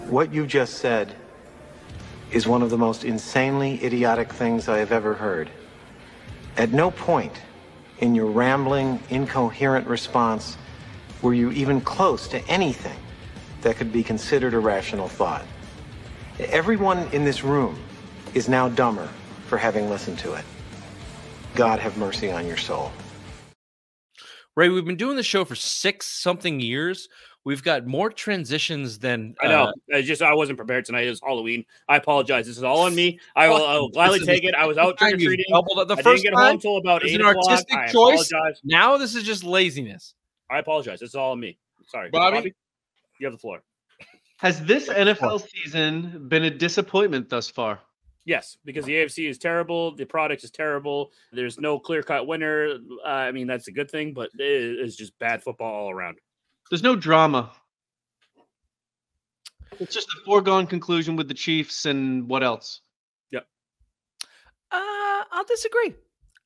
What you just said is one of the most insanely idiotic things I have ever heard. At no point in your rambling, incoherent response were you even close to anything that could be considered a rational thought. Everyone in this room is now dumber for having listened to it. God have mercy on your soul. Ray, we've been doing the show for 6-something years. We've got more transitions than I know. I wasn't prepared tonight. It was Halloween. I apologize. This is all on me. I will gladly take it. I was out trick or treating. The I first didn't get home until about 8 o'clock. Artistic I choice. apologize. Now this is just laziness. I apologize. It's all on me. Sorry, Bobby, you have the floor. Has this NFL season been a disappointment thus far? Yes, because the AFC is terrible. The product is terrible. There's no clear-cut winner. I mean, that's a good thing, but it is just bad football all around. There's no drama. It's just a foregone conclusion with the Chiefs and what else? Yep. I'll disagree.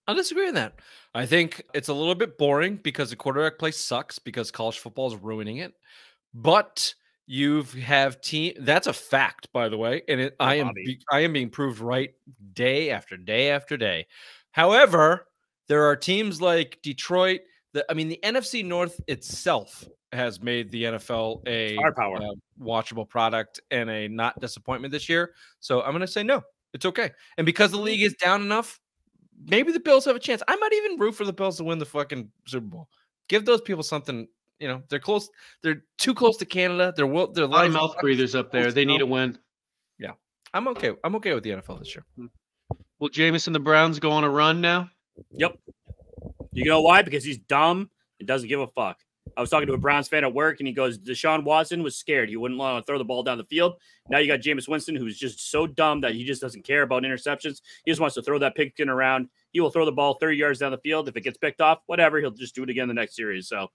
I'll disagree with that. I think it's a little bit boring because the quarterback play sucks because college football is ruining it. But you have team. That's a fact, by the way, and I am being proved right day after day after day. However, there are teams like Detroit. The NFC North itself has made the NFL a watchable product and a not disappointment this year. So I'm going to say no. It's okay. And because the league is down enough, maybe the Bills have a chance. I might even root for the Bills to win the fucking Super Bowl. Give those people something. You know, they're close. They're too close to Canada. They're a lot of mouth breathers up there. They need a win. Yeah, I'm okay. I'm okay with the NFL this year. Will Jameis and the Browns go on a run now? Yep. You know why? Because he's dumb and doesn't give a fuck. I was talking to a Browns fan at work, and he goes, Deshaun Watson was scared. He wouldn't want to throw the ball down the field. Now you got Jameis Winston, who's just so dumb that he just doesn't care about interceptions. He just wants to throw that pigskin around. He will throw the ball 30 yards down the field. If it gets picked off, whatever, he'll just do it again the next series. So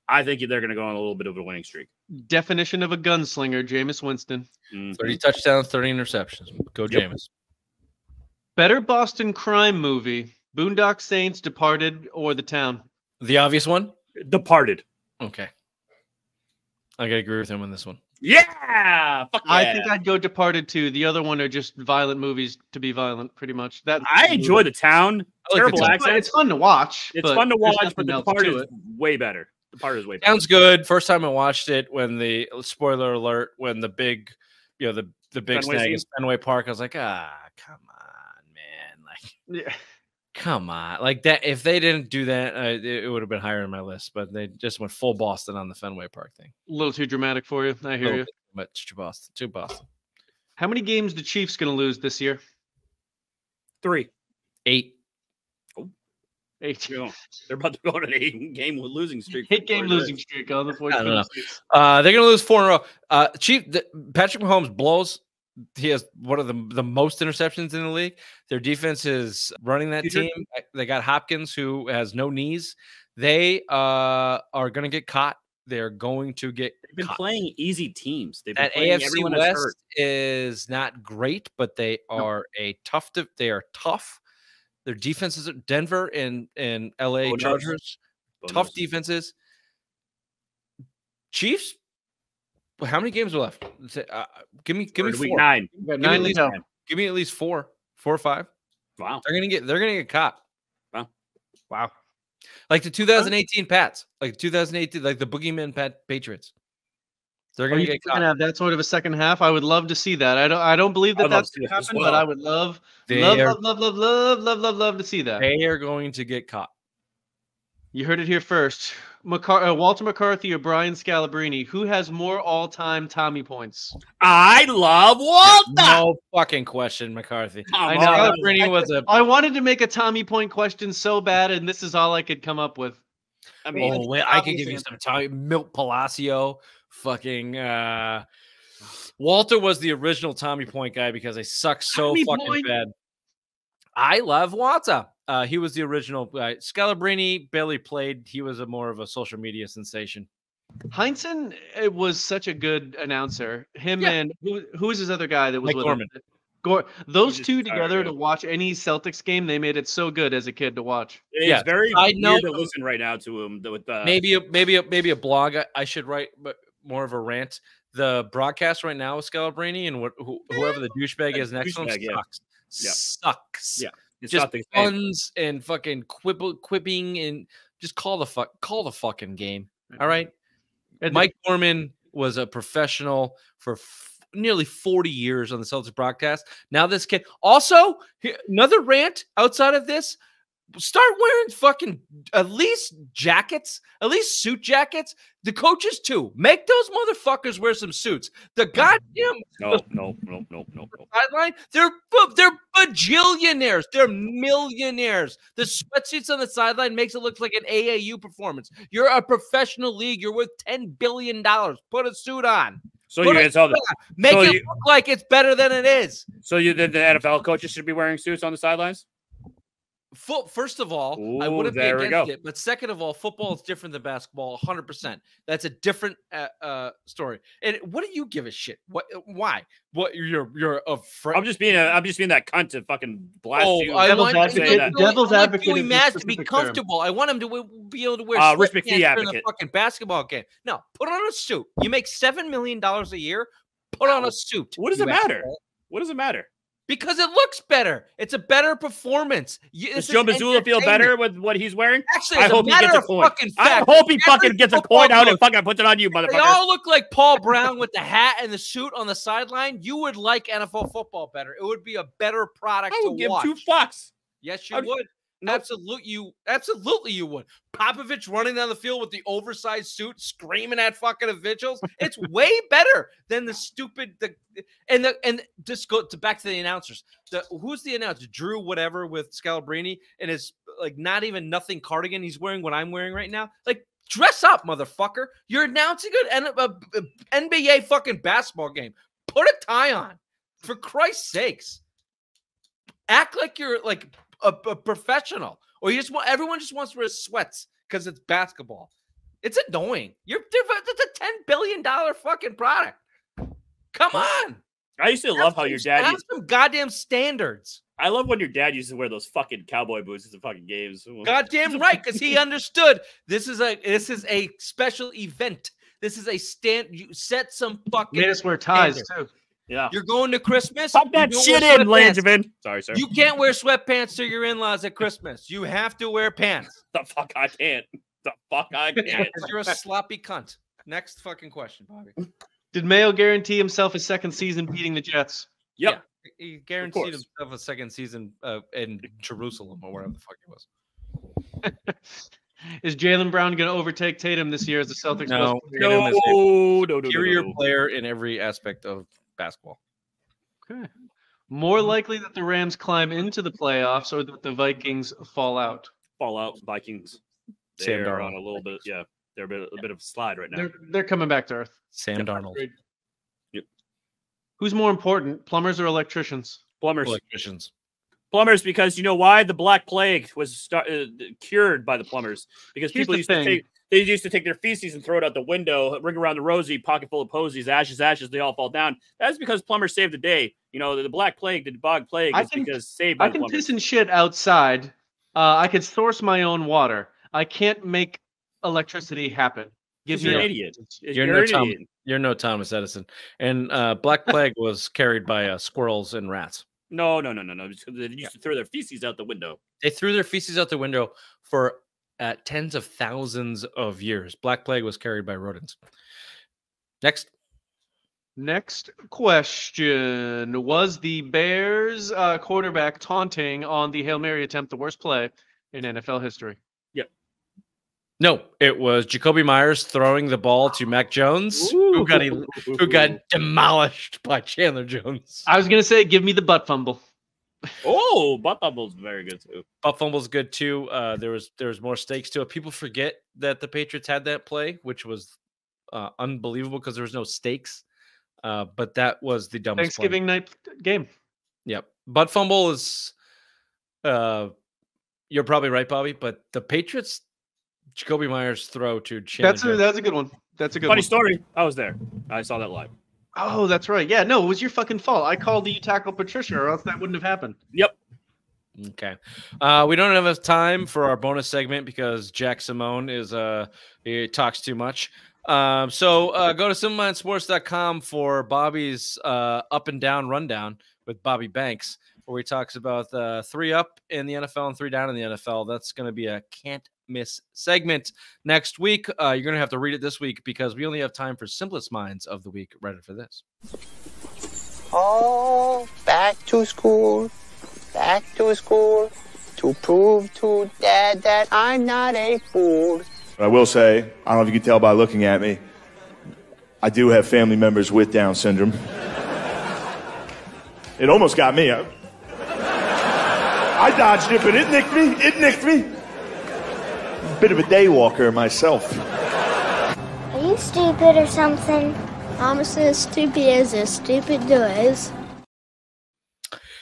I think they're going to go on a little bit of a winning streak. Definition of a gunslinger, Jameis Winston. 30 touchdowns, 30 interceptions. Go Jameis. Better Boston crime movie, Boondock Saints, Departed, or The Town? The obvious one? Departed. Okay. I gotta agree with him on this one. Yeah! Fuck yeah! I think I'd go Departed too. The other one are just violent movies to be violent, pretty much. I enjoy The Town. Terrible accent. It's fun to watch. It's fun to watch, but Departed is way better. Departed is way better. Sounds good. First time I watched it, when the spoiler alert, when the big, the big snag is Fenway Park, I was like, come on, man, like, yeah. Come on, like that. If they didn't do that, it would have been higher on my list. But they just went full Boston on the Fenway Park thing. A little too dramatic for you. I hear you. Much too Boston. Too Boston. How many games the Chiefs going to lose this year? 3. 8. Oh. 8. You know, they're about to go on an 8-game losing streak. 8-game losing streak on the 4th. I don't know. They're going to lose 4 in a row. Patrick Mahomes blows. He has one of the most interceptions in the league. Their defense is running that team. They got Hopkins, who has no knees. They are going to get caught. They're going to get They've been playing easy teams. They've been playing AFC West is not great, but they are tough. Their defenses are Denver and LA Chargers. Tough defenses. Chiefs. How many games are left? Give me 4. Week 9. Give me at least 4 or 5. Wow. They're gonna get caught. Wow. Like the 2018 Pats, like 2018, like the boogeyman Patriots. They're gonna get caught. Have that sort of a second half. I would love to see that. I don't believe that's gonna happen, but I would love to see that. They are going to get caught. You heard it here first. Walter McCarthy or Brian Scalabrine, who has more all-time Tommy points? I love Walter. No fucking question, McCarthy. I know. Scalabrine was I wanted to make a Tommy point question so bad, and this is all I could come up with. I mean, oh, wait, I could give you some time. Milt Palacio, fucking Walter was the original Tommy Point guy because they suck so fucking bad. I love Walter. He was the original guy. Scalabrine barely played. He was more of a social media sensation. Heinsohn was such a good announcer. Him and who was his other guy that was Mike with Gorman. him? Those two together to watch any Celtics game, they made it so good as a kid to watch. It's very weird to listen right now to him. With maybe a blog I should write, but more of a rant. The broadcast right now with Scalabrine and whoever the douchebag is next to him sucks. Yeah, it's just not the puns and fucking quipping and just call the fucking game. All right. Mike Gorman was a professional for nearly 40 years on the Celtics broadcast. Now this kid also another rant outside of this. Start wearing fucking at least jackets, at least suit jackets. The coaches too. Make those motherfuckers wear some suits. The goddamn no. Sideline. They're bajillionaires. They're millionaires. The sweatsuits on the sideline makes it look like an AAU performance. You're a professional league. You're worth $10 billion. Put a suit on. So you guys all make it look like it's better than it is. So the NFL coaches should be wearing suits on the sidelines? First of all, I wouldn't be against it. But second of all, football is different than basketball, 100%. That's a different story. And what do you give a shit? What? Why? What? You're afraid? I'm just being that cunt to fucking blast you. I want devil's advocate doing masks to be comfortable. I want him to be able to wear Rich McKee during the fucking basketball game. No, put on a suit. You make $7 million a year. Put on a suit. What does it matter? What does it matter? Because it looks better. It's a better performance. Does Joe Mazzulla feel better with what he's wearing? Actually, I hope he gets a coin. I hope he fucking gets a coin out and fucking puts it on you, motherfucker. They all look like Paul Brown with the hat and the suit on the sideline. You would like NFL football better. It would be a better product to watch. I would give 2 fucks. Yes, you would. Nope. Absolutely you would. Popovich running down the field with the oversized suit, screaming at fucking officials. It's way better than the stupid and just go back to the announcers. Who's the announcer? Drew whatever with Scalabrine and his like not even nothing cardigan. He's wearing what I'm wearing right now. Like dress up, motherfucker. You're announcing an NBA fucking basketball game. Put a tie on, for Christ's sakes. Act like you're like a professional, or everyone just wants to wear sweats because it's basketball. It's annoying. It's a $10 billion fucking product. Come on. I used to love how your dad used some goddamn standards. I love when your dad used to wear those fucking cowboy boots at the fucking games. Goddamn right, because he understood this is a special event. This is a stand. You set some fucking. Made us wear ties too. Yeah. You're going to Christmas. Pop that shit in, Langevin. Sorry, sir. You can't wear sweatpants to your in-laws at Christmas. You have to wear pants. The fuck I can't. The fuck I can't. You're a sloppy cunt. Next fucking question, Bobby. Did Mayo guarantee himself a second season beating the Jets? Yep. Yeah, he guaranteed himself a second season in Jerusalem or wherever the fuck it was. Is Jaylen Brown going to overtake Tatum this year as the Celtics? No. No. Superior player in every aspect of basketball. Okay. More likely that the Rams climb into the playoffs or that the Vikings fall out? Vikings. They're on a little bit. Yeah, they're a bit of a slide right now. They're coming back to earth. Sam Darnold. Yep. Who's more important, plumbers or electricians? Plumbers, because you know why? The Black Plague was cured by the plumbers because people used to take their feces and throw it out the window, ring around the rosy, pocket full of posies, ashes, they all fall down. That's because plumbers saved the day. You know, the Black Plague, the bog plague is because saved by the plumbers. I can piss and shit outside. I could source my own water. I can't make electricity happen. You're an idiot. You're no Thomas Edison. And Black Plague was carried by squirrels and rats. No. They used to throw their feces out the window. They threw their feces out the window for tens of thousands of years. Black Plague was carried by rodents. Next question. Was the Bears quarterback taunting on the Hail Mary attempt the worst play in NFL history? Yep. No, it was Jacoby Myers throwing the ball to Mac Jones, who got demolished by Chandler Jones. I was going to say, give me the butt fumble. Oh, butt fumble's very good too. Butt fumble's good too. There was more stakes to it. People forget that the Patriots had that play, which was unbelievable because there was no stakes. But that was the dumbest Thanksgiving night game. Yep. Butt fumble is you're probably right, Bobby, but the Patriots Jacoby Myers throw to Chandler That's a good one. That's a good Funny one. story. I was there. I saw that live. Oh, that's right. Yeah, no, it was your fucking fault. I called you tackle Patricia, or else that wouldn't have happened. Yep. Okay. We don't have enough time for our bonus segment because Jack Simone is he talks too much. So go to SimpleMindSports.com for Bobby's up and down rundown with Bobby Banks, where he talks about 3 up in the NFL and 3 down in the NFL. That's going to be a can't miss segment next week. You're going to have to read it this week because we only have time for Simplest Minds of the week. Ready for this? Oh, back to school to prove to Dad that I'm not a fool. But I will say, I don't know if you can tell by looking at me, I do have family members with Down syndrome. It almost got me. I dodged it, but it nicked me. Bit of a day walker myself. Are you stupid or something? I'm as stupid as stupid does.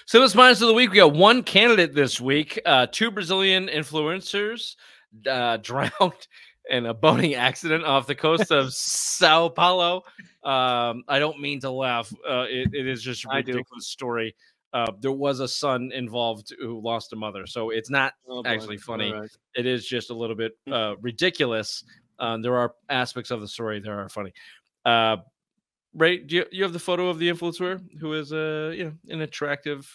Simplest Minds of the week. We got one candidate this week. 2 Brazilian influencers drowned in a boating accident off the coast of Sao Paulo. I don't mean to laugh. It is just a ridiculous story. There was a son involved who lost a mother, so it's not actually funny. Right. It is just a little bit ridiculous. There are aspects of the story that are funny. Ray, do you have the photo of the influencer who is an attractive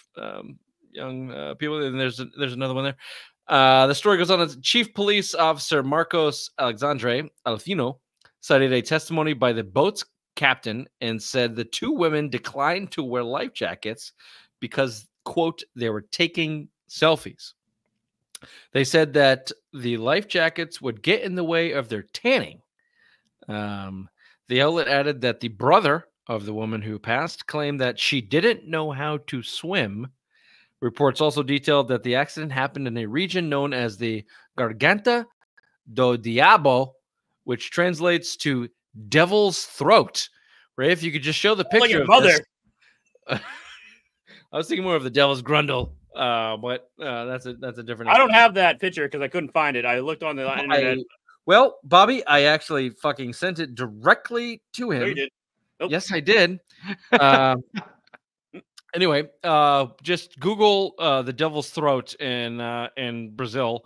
young people? And there's another one there. The story goes on. Chief Police Officer Marcos Alexandre Alfino cited a testimony by the boat's captain and said the 2 women declined to wear life jackets because, quote, they were taking selfies. They said that the life jackets would get in the way of their tanning. The outlet added that the brother of the woman who passed claimed that she didn't know how to swim. Reports also detailed that the accident happened in a region known as the Garganta do Diabo, which translates to Devil's Throat. Ray, if you could just show the picture like your mother. I was thinking more of the Devil's Grundle, but that's a different. I don't have that picture because I couldn't find it. I looked on the internet. Well, Bobby, I actually fucking sent it directly to him. No, you did. Nope. Yes, I did. Anyway, just Google the Devil's Throat in Brazil,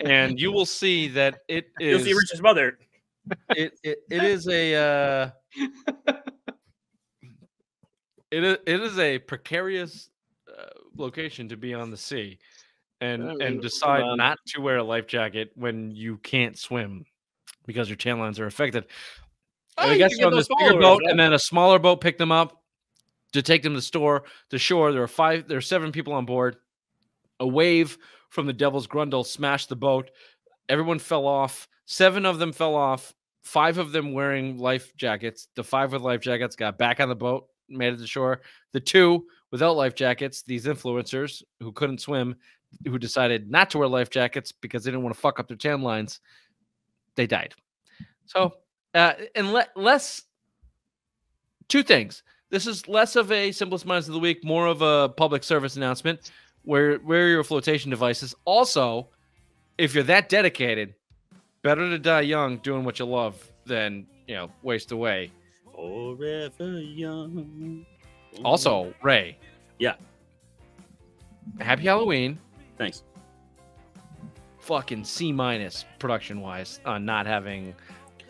and you will see that it is. You'll see Richard's mother. It is a. It is a precarious location to be on the sea, and decide not to wear a life jacket when you can't swim because your tan lines are affected. I guess on this bigger boat, and then a smaller boat picked them up to take them to shore. There are 7 people on board. A wave from the Devil's Grundle smashed the boat. Everyone fell off. 7 of them fell off. 5 of them wearing life jackets. The 5 with life jackets got back on the boat, made it to shore. The 2 without life jackets, these influencers who couldn't swim, who decided not to wear life jackets because they didn't want to fuck up their tan lines, they died. So, less 2 things. This is less of a Simplest Minds of the Week, more of a public service announcement. Wear your flotation devices. Also, if you're that dedicated, better to die young doing what you love than, waste away. Forever young. Also, Ray. Yeah. Happy Halloween. Thanks. Fucking C- production-wise on not having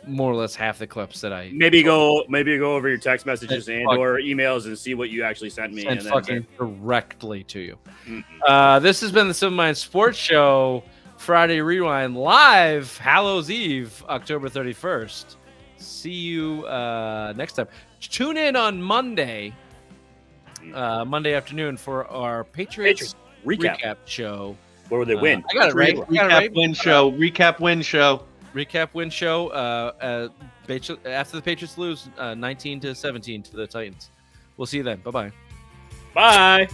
more or less half the clips that I maybe go over your text messages or emails and see what you actually sent me and fucking directly to you. This has been the Simple Minds Sports Show Friday Rewind live Hallows Eve, October 31st. See you next time. Tune in on Monday afternoon for our Patriots recap show. Where will they win? I got it right. Recap win show. Recap win show after the Patriots lose 19-17 to the Titans. We'll see you then. Bye-bye. Bye.